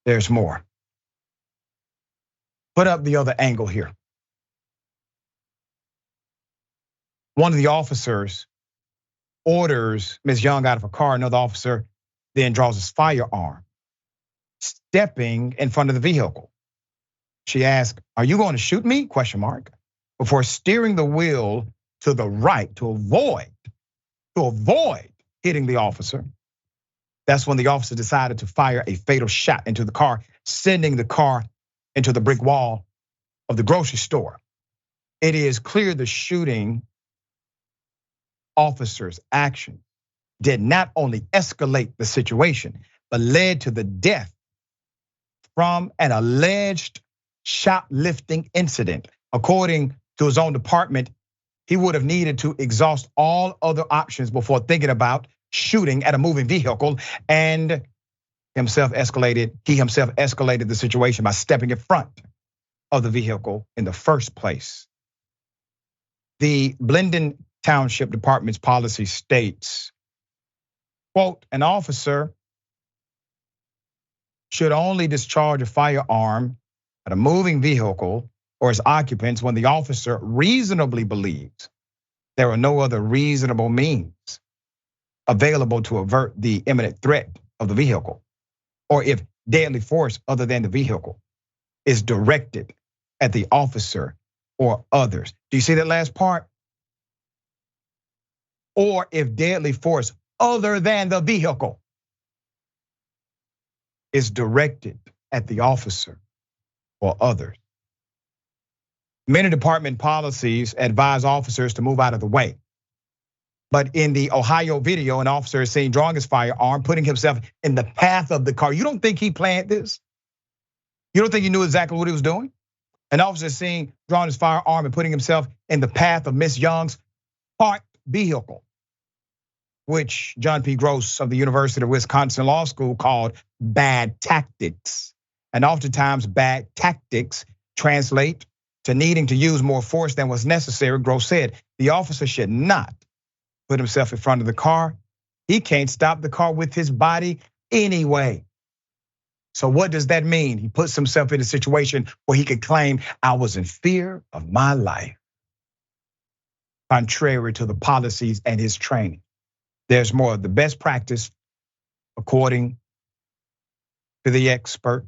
There's more. Put up the other angle here. One of the officers orders Ms. Young out of her car. Another officer then draws his firearm, stepping in front of the vehicle. She asked, "Are you going to shoot me?" ? Before steering the wheel to the right to avoid hitting the officer. That's when the officer decided to fire a fatal shot into the car, sending the car into the brick wall of the grocery store. It is clear the shooting officer's action did not only escalate the situation, but led to the death from an alleged shoplifting incident. According to his own department, he would have needed to exhaust all other options before thinking about shooting at a moving vehicle, and he himself escalated the situation by stepping in front of the vehicle in the first place. The Blendon Township Department's policy states, quote, "An officer should only discharge a firearm at a moving vehicle or its occupants when the officer reasonably believes there are no other reasonable means available to avert the imminent threat of the vehicle, or if deadly force other than the vehicle is directed at the officer or others." Do you see that last part? Or if deadly force other than the vehicle is directed at the officer or others. Many department policies advise officers to move out of the way. But in the Ohio video, an officer is seen drawing his firearm, putting himself in the path of the car. You don't think he planned this? You don't think he knew exactly what he was doing? An officer is seen drawing his firearm and putting himself in the path of Miss Young's parked vehicle, which John P. Gross of the University of Wisconsin Law School called bad tactics. And oftentimes bad tactics translate to needing to use more force than was necessary. Gross said the officer should not put himself in front of the car. He can't stop the car with his body anyway. So what does that mean? He puts himself in a situation where he could claim, "I was in fear of my life," contrary to the policies and his training. There's more. The best practice, according to the expert,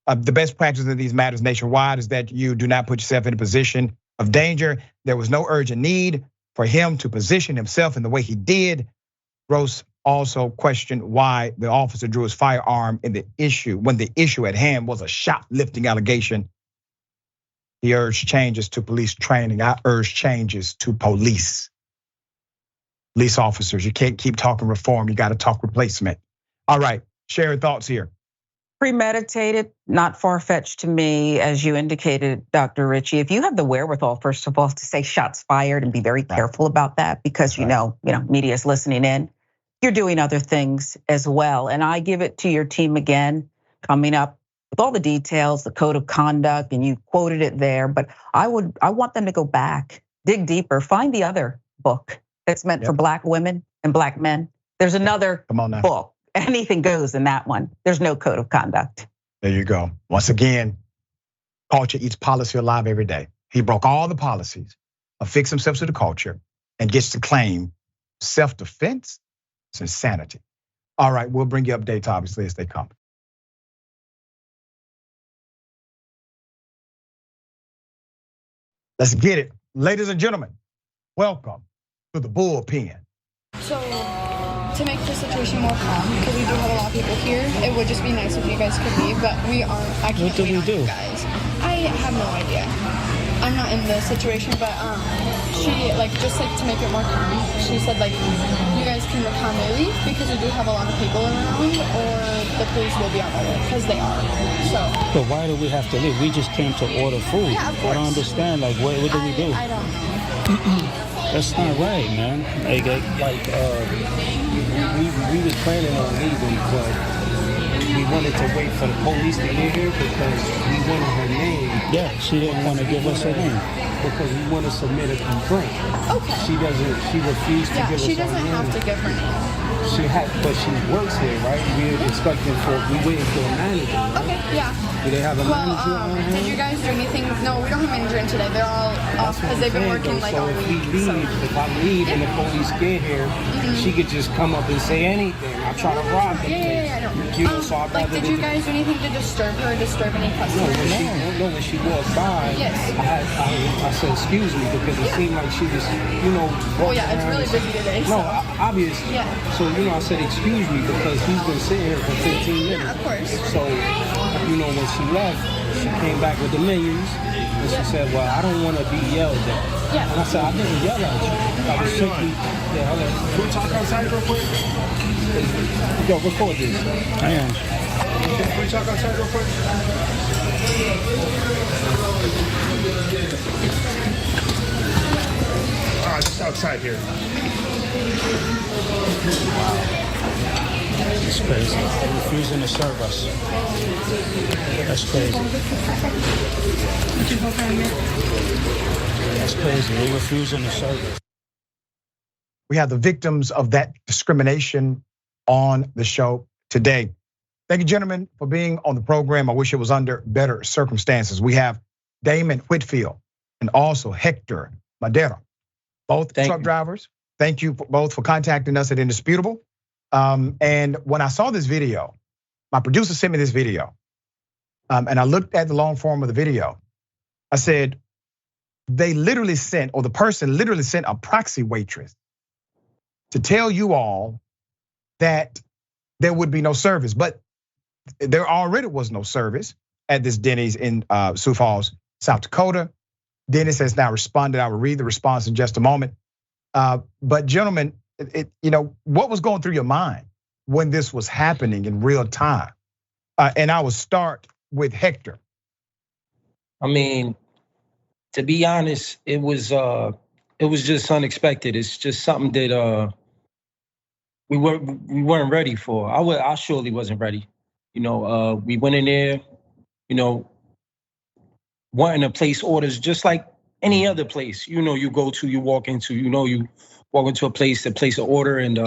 the best practice in these matters nationwide is that you do not put yourself in a position of danger. There was no urgent need for him to position himself in the way he did. Gross also questioned why the officer drew his firearm when the issue at hand was a shoplifting allegation. He urged changes to police training. I urge changes to police officers. You can't keep talking reform. You got to talk replacement. All right, share your thoughts here. Premeditated, not far-fetched to me, as you indicated, Dr. Richey. If you have the wherewithal, first of all, to say shots fired and be very careful about that, because you know, media is listening in, you're doing other things as well. And I give it to your team again, coming up with all the details, the code of conduct, and you quoted it there. But I want them to go back, dig deeper, find the other book that's meant for Black women and Black men There's another Come on now. book. Anything goes in that one. There's no code of conduct. There you go. Once again, culture eats policy alive every day. He broke all the policies, affixed himself to the culture, and gets to claim self-defense. It's insanity. All right, we'll bring you updates, obviously, as they come. Let's get it. Ladies and gentlemen, welcome to the bullpen. So, to make the situation more calm, because we do have a lot of people here, it would just be nice if you guys could leave, but I can't wait on you guys. I have no idea. I'm not in the situation, but she, just to make it more calm, she said, you guys can calmly leave because we do have a lot of people around, or the police will be on their way, because they are, so. But why do we have to leave? We just came to order food. Yeah, of course. I don't understand, what do we do? I don't know. That's not right, man. We was planning on leaving, but we wanted to wait for the police to get here because we wanted her name. Yeah, she didn't want to give us her name because we want to submit a complaint. Okay. She refused to give us her name. She doesn't have to give her name. But she works here, right? We waiting for a manager. Right? Okay, yeah. Do they have a manager? Did you guys do anything? No, we don't have a manager in today. They're all off because they've been working all week. If I leave and the police get here, she could just come up and say anything. I try to rob the place. Yeah, I know. So did you guys do anything to disturb her, disturb any customers? No, when she walked by, yes. I said, excuse me, because it seemed like she was, Oh yeah, it's really busy today. No, obviously. Yeah. So, I said, excuse me, because he's been sitting here for 15 minutes. Yeah, of course. So, when she left, she came back with the menus, and she said, well, I don't want to be yelled at. Yeah. And I said, I didn't yell at you. I was simply, Can we talk outside real quick? Yo, record this. I am. Can we talk outside real quick? Just outside here. It's crazy. They're refusing to serve us. That's crazy. That's crazy. They're refusing to serve us. We have the victims of that discrimination on the show today. Thank you, gentlemen, for being on the program. I wish it was under better circumstances. We have Damon Whitfield and also Hector Madera, both truck drivers. Thank you both for contacting us at Indisputable. And when I saw this video, my producer sent me this video, and I looked at the long form of the video. I said, they literally sent, or the person literally sent a proxy waitress to tell you all that there would be no service, but there already was no service at this Denny's in Sioux Falls, South Dakota. Dennis has now responded. I will read the response in just a moment. But gentlemen, what was going through your mind when this was happening in real time? And I will start with Hector. I mean, to be honest, it was just unexpected. It's just something that we weren't ready for. I surely wasn't ready. We went in there, wanting to place orders just like any other place. You go to, you walk into, you walk into a place to place an order, and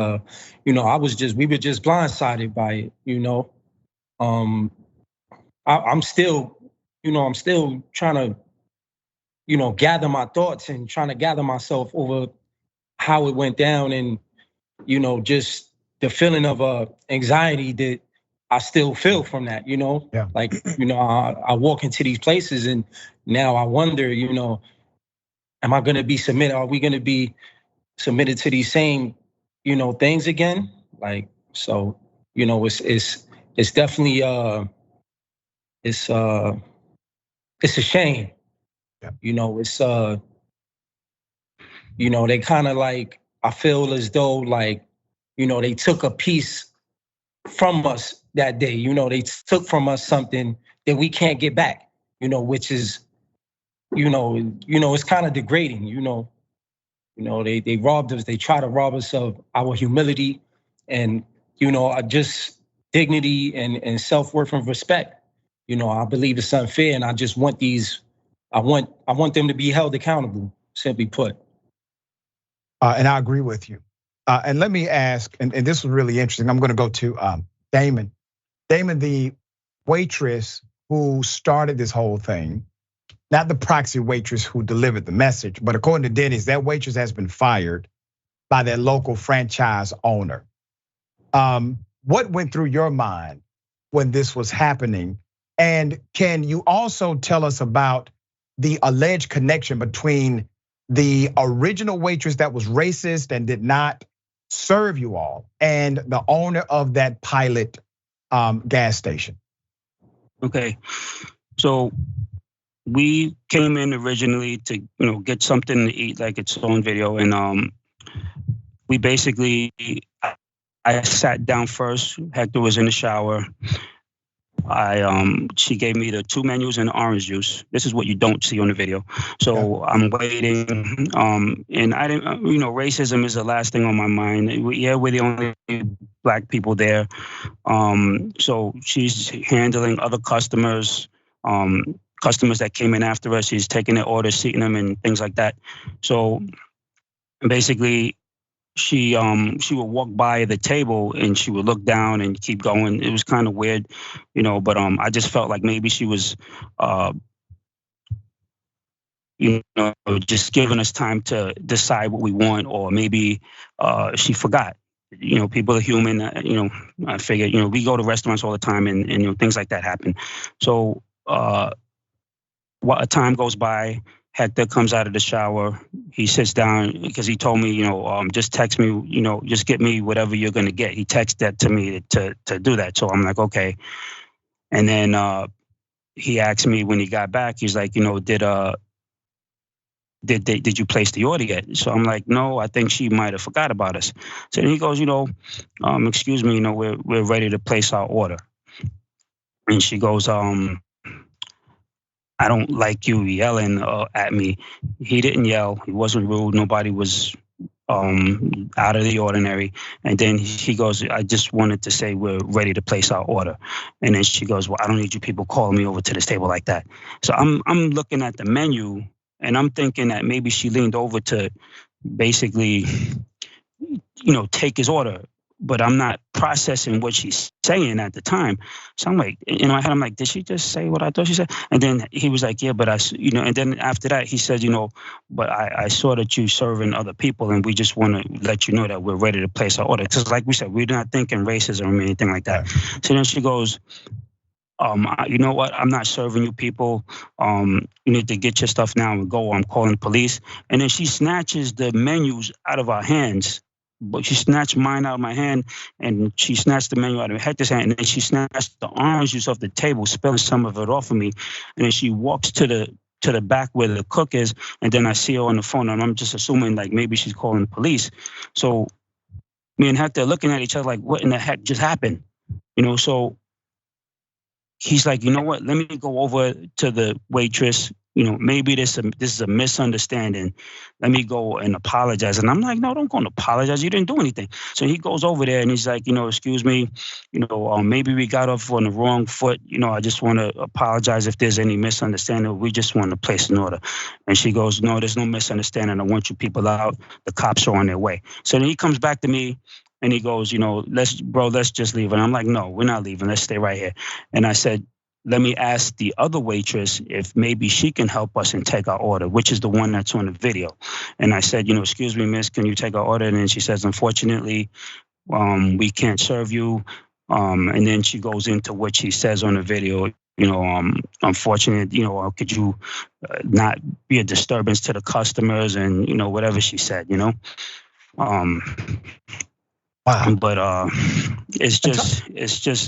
we were just blindsided by it. I'm still trying to, gather my thoughts and trying to gather myself over how it went down, and just the feeling of anxiety that I still feel from that. Yeah. I walk into these places and now I wonder, am I going to be submitted? Are we going to be submitted to these same, things again? It's definitely it's a shame. Yeah. They kind of I feel as though they took a piece from us that day. They took from us something that we can't get back, which is, it's kind of degrading, they robbed us. They try to rob us of our humility and, just dignity and self-worth and respect. I believe it's unfair, and I just want I want them to be held accountable, simply put. And I agree with you. And let me ask, and this was really interesting. I'm going to go to Damon. Damon, the waitress who started this whole thing, not the proxy waitress who delivered the message, but according to Denny's, that waitress has been fired by their local franchise owner. What went through your mind when this was happening? And can you also tell us about the alleged connection between the original waitress that was racist and did not serve you all and the owner of that Pilot gas station? Okay, so we came in originally to get something to eat, like it's on video, and we basically, I sat down first. Hector was in the shower. She gave me the 2 menus and the orange juice. This is what you don't see on the video. So I'm waiting, and I didn't, racism is the last thing on my mind. We're the only black people there. So she's handling other customers, customers that came in after us. She's taking their orders, seating them, and things like that. So basically, she would walk by the table and she would look down and keep going. It was kind of weird, but I just felt like maybe she was just giving us time to decide what we want, or maybe she forgot. People are human. I figured, we go to restaurants all the time, and things like that happen. So while time goes by, Hector comes out of the shower. He sits down because he told me, just text me, just get me whatever you're gonna get. He texted that to me to do that. So I'm like, okay. And then he asked me when he got back, he's like, did you place the order yet? So I'm like, no, I think she might have forgot about us. So then he goes, excuse me, we're ready to place our order. And she goes, I don't like you yelling at me. He didn't yell. He wasn't rude. Nobody was out of the ordinary. And then he goes, I just wanted to say we're ready to place our order. And then she goes, well, I don't need you people calling me over to this table like that. So I'm looking at the menu, and I'm thinking that maybe she leaned over to basically, take his order. But I'm not processing what she's saying at the time. So I'm like, in my head, I'm like, did she just say what I thought she said? And then he was like, yeah, but and then after that, he said, but I saw that you serving other people, and we just want to let you know that we're ready to place our order. Because like we said, we're not thinking racism or anything like that. So then she goes, you know what? I'm not serving you people. You need to get your stuff now and go. I'm calling the police. And then she snatches the menus out of our hands. But she snatched mine out of my hand, and she snatched the menu out of Hector's hand, and then she snatched the orange juice off the table, spilling some of it off of me. And then she walks to the back where the cook is, and then I see her on the phone, and I'm just assuming like maybe she's calling the police. So me and Hector looking at each other like, what in the heck just happened? So he's like, you know what? Let me go over to the waitress. Maybe this is a misunderstanding. Let me go and apologize. And I'm like, no, don't go and apologize. You didn't do anything. So he goes over there and he's like, excuse me, maybe we got off on the wrong foot. I just want to apologize if there's any misunderstanding. We just want to place an order. And she goes, no, there's no misunderstanding. I want you people out. The cops are on their way. So then he comes back to me and he goes, let's just leave. And I'm like, no, we're not leaving. Let's stay right here. And I said, let me ask the other waitress if maybe she can help us and take our order, which is the one that's on the video. And I said, excuse me, miss, can you take our order? And then she says, unfortunately, we can't serve you. And then she goes into what she says on the video, unfortunate, could you not be a disturbance to the customers and, whatever she said, Wow. But it's just,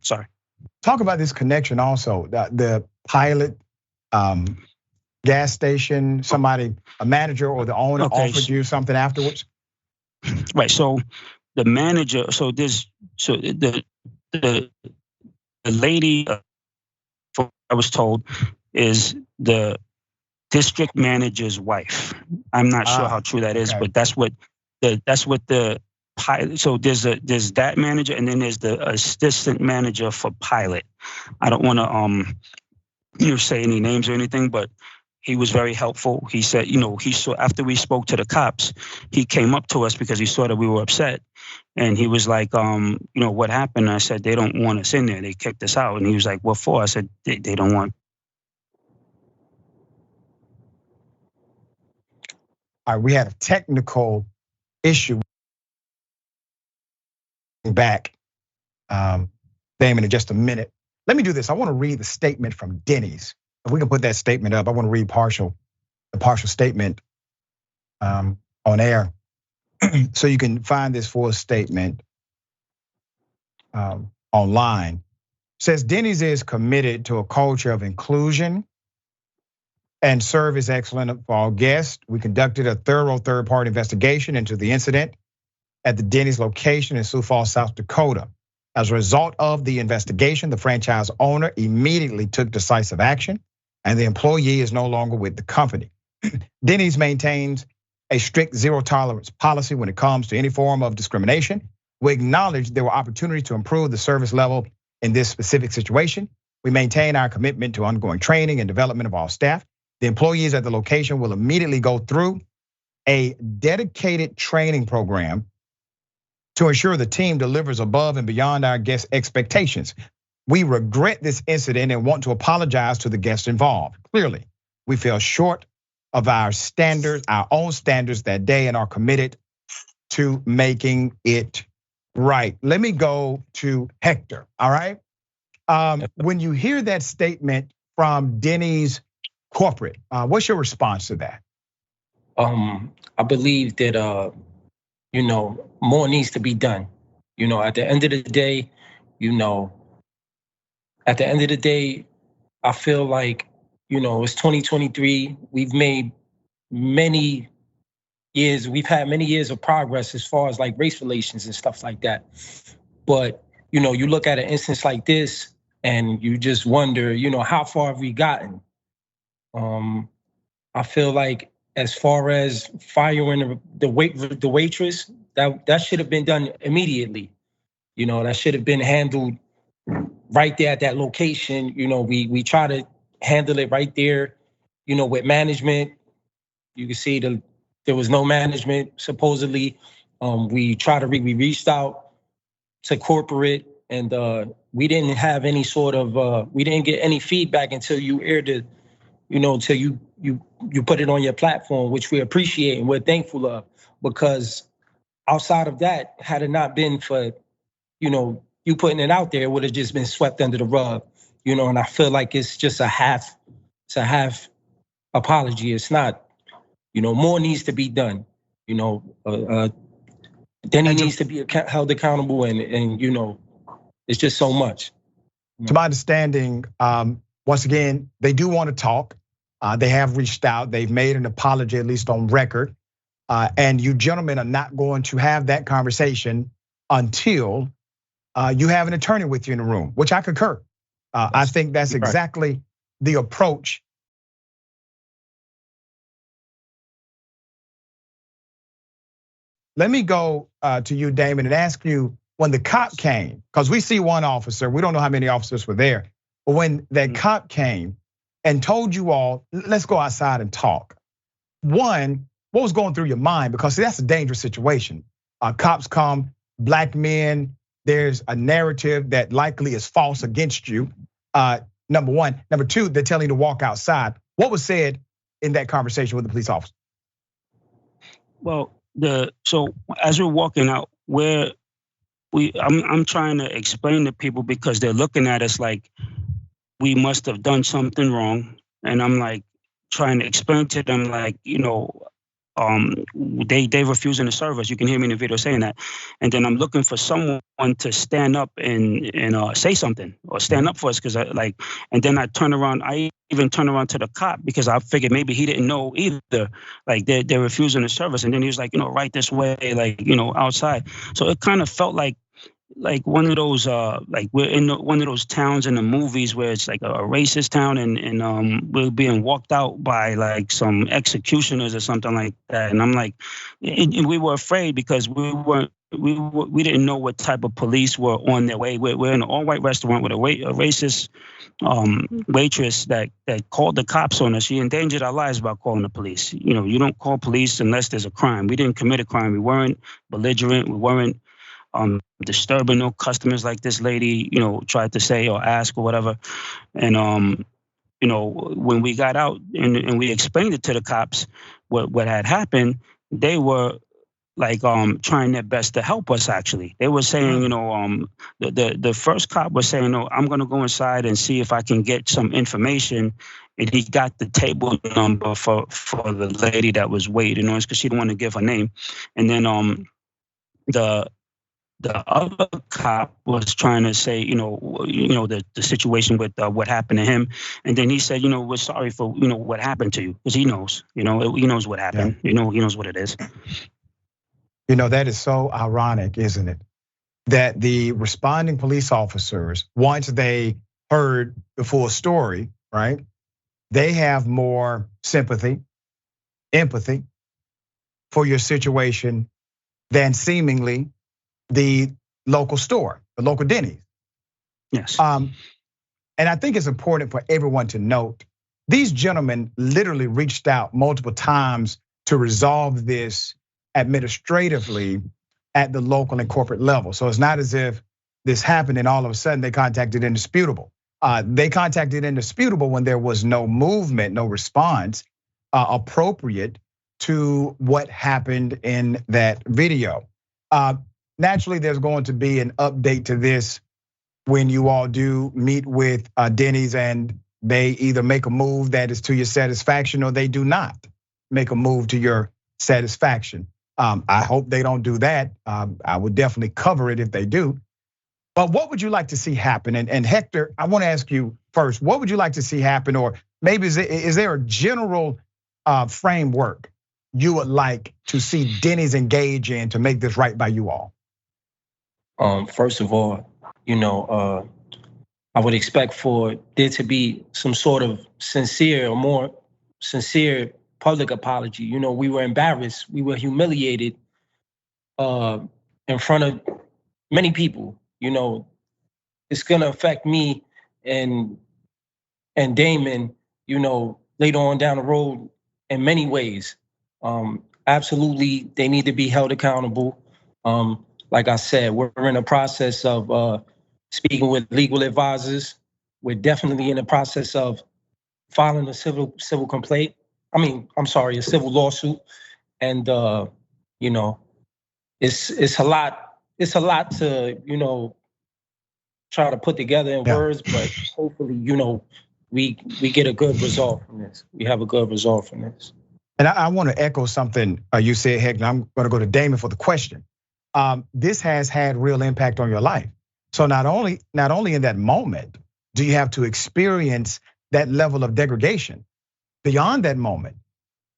sorry. Talk about this connection also, the Pilot gas station, a manager or the owner offered you something afterwards? Right, so the manager, the lady, I was told, is the district manager's wife. I'm not sure how true that is, but that's what the Pilot. So there's that manager, and then there's the assistant manager for Pilot. I don't want to say any names or anything, but He was very helpful. He said, he saw, after we spoke to the cops, he came up to us because he saw that we were upset. And he was like, what happened? I said, they don't want us in there. They kicked us out. And he was like, what for? I said, they don't want. All right, we had a technical issue back, Damon, in just a minute. Let me do this. I want to read the statement from Denny's. If we can put that statement up, I want to read the partial statement on air. So you can find this full statement online. It says Denny's is committed to a culture of inclusion and service excellence for all guests. We conducted a thorough third-party investigation into the incident at the Denny's location in Sioux Falls, South Dakota. As a result of the investigation, the franchise owner immediately took decisive action, and the employee is no longer with the company. Denny's maintains a strict zero tolerance policy when it comes to any form of discrimination. We acknowledge there were opportunities to improve the service level in this specific situation. We maintain our commitment to ongoing training and development of all staff. The employees at the location will immediately go through a dedicated training program to ensure the team delivers above and beyond our guests' expectations. We regret this incident and want to apologize to the guests involved. Clearly, we fell short of our standards, our own standards that day, and are committed to making it right. Let me go to Hector, all right? When you hear that statement from Denny's corporate, what's your response to that? I believe that more needs to be done. At the end of the day, I feel like, it's 2023. We've had many years of progress as far as like race relations and stuff like that. But, you look at an instance like this and you just wonder, how far have we gotten? I feel like as far as firing the waitress, that should have been done immediately. That should have been handled right there at that location. We try to handle it right there, with management. You can see there was no management, supposedly. We reached out to corporate, and we didn't have any sort of, we didn't get any feedback until you aired it, until you put it on your platform, which we appreciate and we're thankful of. Because outside of that, had it not been for, you putting it out there, it would have just been swept under the rug, and I feel like it's just a half apology. It's not, more needs to be done. Then he needs to be held accountable, and it's just so much. To my understanding, once again, they do want to talk. They have reached out. They've made an apology, at least on record. And you gentlemen are not going to have that conversation until you have an attorney with you in the room, which I concur. I think that's exactly the approach. Let me go to you, Damon, and ask you, when the cop came, because we see one officer, we don't know how many officers were there, but when that cop came and told you all, let's go outside and talk. One, what was going through your mind? Because that's a dangerous situation. Cops come, black men, there's a narrative that likely is false against you. Number one. Number two, they're telling you to walk outside. What was said in that conversation with the police officer? Well, so as we're walking out, I'm trying to explain to people, because they're looking at us like we must have done something wrong. And I'm like trying to explain to them, like, they refusing to serve us. You can hear me in the video saying that. And then I'm looking for someone to stand up and say something, or stand up for us, because and then I turn around. I even turn around to the cop, because I figured maybe he didn't know either. Like they're refusing to serve us. And then he was like, right this way, outside. So it kind of felt like like one of those like we're in one of those towns in the movies where it's like a racist town, and we're being walked out by like some executioners or something like that. And I'm like, and we were afraid because we didn't know what type of police were on their way. We're in an all-white restaurant with a racist waitress that called the cops on us. She endangered our lives by calling the police. You know, you don't call police unless there's a crime. We didn't commit a crime. We weren't belligerent. We weren't disturbing no customers like this lady, you know, tried to say or ask or whatever. And you know, when we got out and we explained it to the cops what had happened, they were like trying their best to help us. Actually, they were saying, you know, the first cop was saying, no, I'm gonna go inside and see if I can get some information. And he got the table number for the lady that was waiting on us because she didn't want to give her name. And then the other cop was trying to say, you know, the situation with what happened to him, and then he said, you know, we're sorry for, you know, what happened to you, because he knows, you know, he knows what happened, you know, he knows what it is. You know, that is so ironic, isn't it? That the responding police officers, once they heard the full story, right, they have more sympathy, empathy for your situation than seemingly the local store, the local Denny's. Yes. And I think it's important for everyone to note, these gentlemen literally reached out multiple times to resolve this administratively at the local and corporate level. So it's not as if this happened and all of a sudden they contacted Indisputable. They contacted Indisputable when there was no movement, no response appropriate to what happened in that video. Naturally, there's going to be an update to this when you all do meet with Denny's and they either make a move that is to your satisfaction or they do not make a move to your satisfaction. I hope they don't do that. I would definitely cover it if they do. But what would you like to see happen? And Hector, I want to ask you first, what would you like to see happen? Or maybe is there a general framework you would like to see Denny's engage in to make this right by you all? First of all, you know, I would expect for there to be some sort of sincere or more sincere public apology. You know, we were embarrassed, we were humiliated in front of many people. You know, it's gonna affect me and Damon, you know, later on down the road in many ways. Absolutely, they need to be held accountable. Like I said, we're in the process of speaking with legal advisors. We're definitely in the process of filing a civil complaint. A civil lawsuit. And you know, it's a lot to, you know, try to put together in words, but hopefully, you know, we get a good result from this. We have a good result from this. And I want to echo something you said, Hector. I'm going to go to Damon for the question. This has had real impact on your life. So not only in that moment do you have to experience that level of degradation, beyond that moment,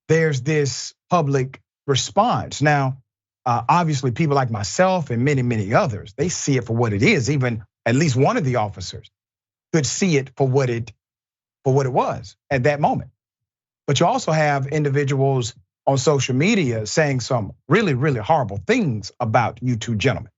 there's this public response. Now, obviously people like myself and many, many others, they see it for what it is. Even at least one of the officers could see it for what it was at that moment. But you also have individuals on social media saying some really, really horrible things about you two gentlemen.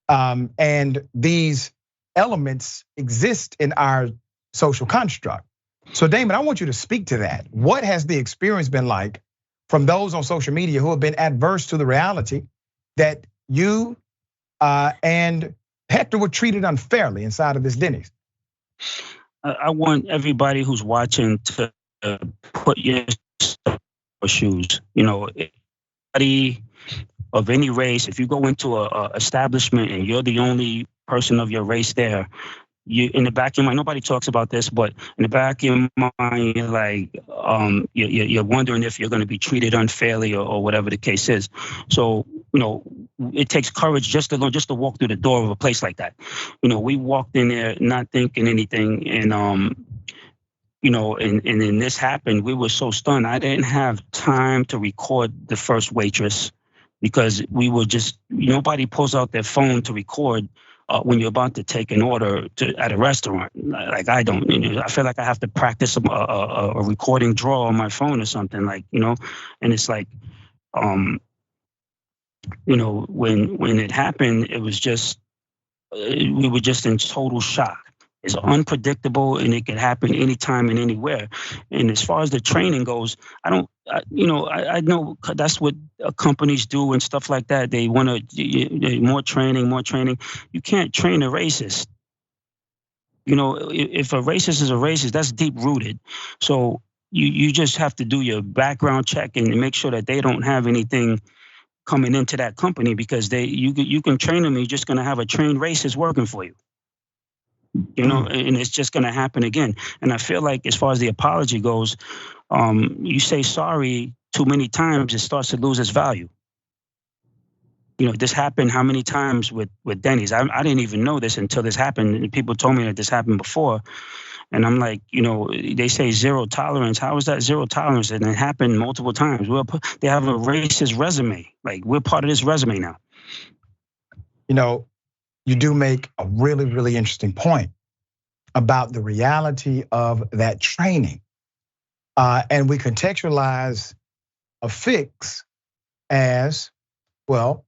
And these elements exist in our social construct. So Damon, I want you to speak to that. What has the experience been like from those on social media who have been adverse to the reality that you and Hector were treated unfairly inside of this Denny's? I want everybody who's watching to put yourself in shoes. You know, anybody of any race, if you go into a establishment and you're the only person of your race there, you in the back of your mind, nobody talks about this, but in the back of your mind, you're like, you're wondering if you're going to be treated unfairly or whatever the case is. So, you know, it takes courage just to walk through the door of a place like that. You know, we walked in there not thinking anything, and you know, and then this happened. We were so stunned. I didn't have time to record the first waitress because we were just, nobody pulls out their phone to record when you're about to take an order at a restaurant. Like I don't, I feel like I have to practice a recording draw on my phone or something, like, and it's like, when it happened, it was just, we were just in total shock. It's unpredictable, and it can happen anytime and anywhere. And as far as the training goes, I know that's what companies do and stuff like that. They want to more training. You can't train a racist. If a racist is a racist, that's deep rooted. So you just have to do your background check and make sure that they don't have anything coming into that company, because you can train them. You're just going to have a trained racist working for you. And it's just going to happen again. And I feel like, as far as the apology goes, you say sorry too many times, it starts to lose its value. This happened how many times with Denny's? I didn't even know this until this happened. People told me that this happened before. And I'm like, they say zero tolerance. How is that zero tolerance? And it happened multiple times. They have a racist resume. Like, we're part of this resume now. You do make a really, really interesting point about the reality of that training. And we contextualize a fix as, well,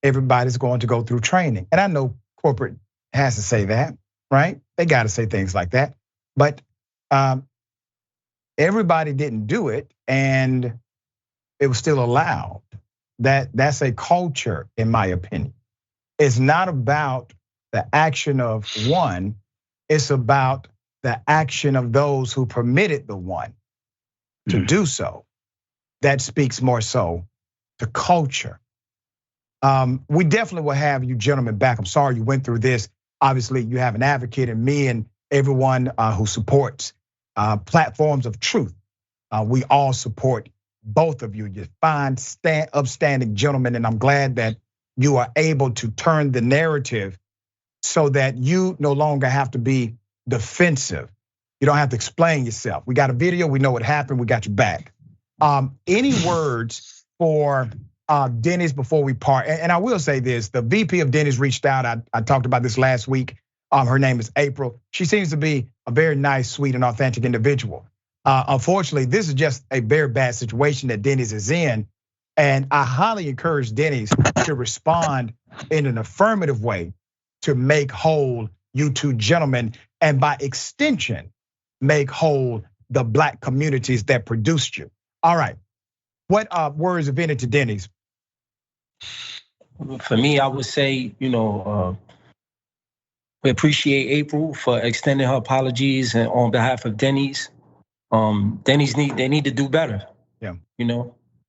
everybody's going to go through training. And I know corporate has to say that, right? They got to say things like that. But everybody didn't do it, and it was still allowed. That's a culture, in my opinion. It's not about the action of one, it's about the action of those who permitted the one to do so. That speaks more so to culture. We definitely will have you gentlemen back. I'm sorry you went through this. Obviously, you have an advocate in me and everyone who supports platforms of truth. We all support both of you. You're fine, upstanding gentlemen, and I'm glad that you are able to turn the narrative so that you no longer have to be defensive. You don't have to explain yourself. We got a video, we know what happened, we got your back. Any words for Denny's before we part? And I will say this, the VP of Denny's reached out. I talked about this last week. Her name is April. She seems to be a very nice, sweet, and authentic individual. Unfortunately, this is just a very bad situation that Denny's is in. And I highly encourage Denny's to respond in an affirmative way to make whole you two gentlemen, and by extension, make whole the Black communities that produced you. All right, what words of any to Denny's? For me, I would say, we appreciate April for extending her apologies and on behalf of Denny's. Denny's need to do better. Yeah.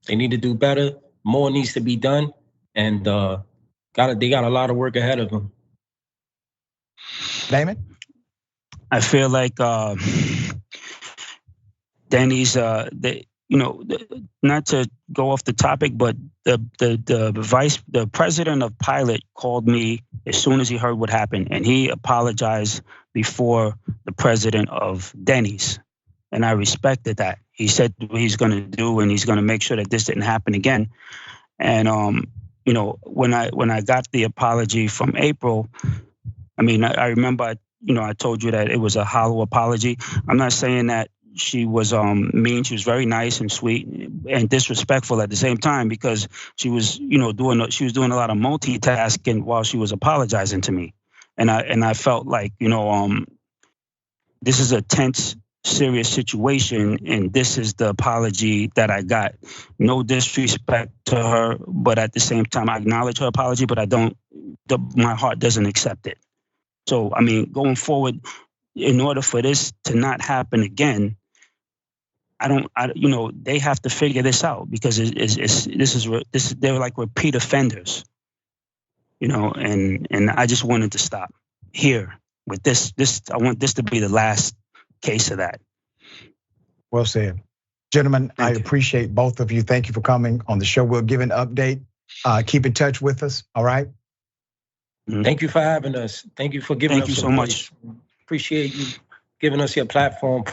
They need to do better. More needs to be done, and they got a lot of work ahead of them. Damon? I feel like Denny's, not to go off the topic, but the president of Pilot called me as soon as he heard what happened, and he apologized before the president of Denny's. And I respected that. He said what he's going to do, and he's going to make sure that this didn't happen again. And when I got the apology from April, I remember I told you that it was a hollow apology. I'm not saying that she was mean. She was very nice and sweet and disrespectful at the same time, because she was doing a lot of multitasking while she was apologizing to me. And I felt like this is a tense, serious situation, and this is the apology that I got. No disrespect to her, but at the same time, I acknowledge her apology, but my heart doesn't accept it. So, going forward, in order for this to not happen again, they have to figure this out, because they're like repeat offenders, and I just wanted to stop here with this. I want this to be the last case of that. Well said. Gentlemen, I appreciate both of you. Thank you for coming on the show. We'll give an update. Keep in touch with us, all right? Thank you for having us. Thank you for giving us. Thank you so much. Appreciate you giving us your platform,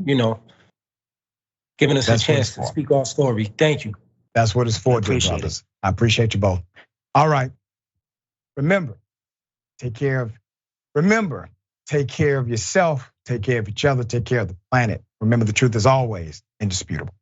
giving us a chance to speak our story. Thank you. That's what it's for, dear brothers. I appreciate you both. All right. Remember, Take care of, remember, take care of yourself, take care of each other, take care of the planet. Remember, the truth is always indisputable.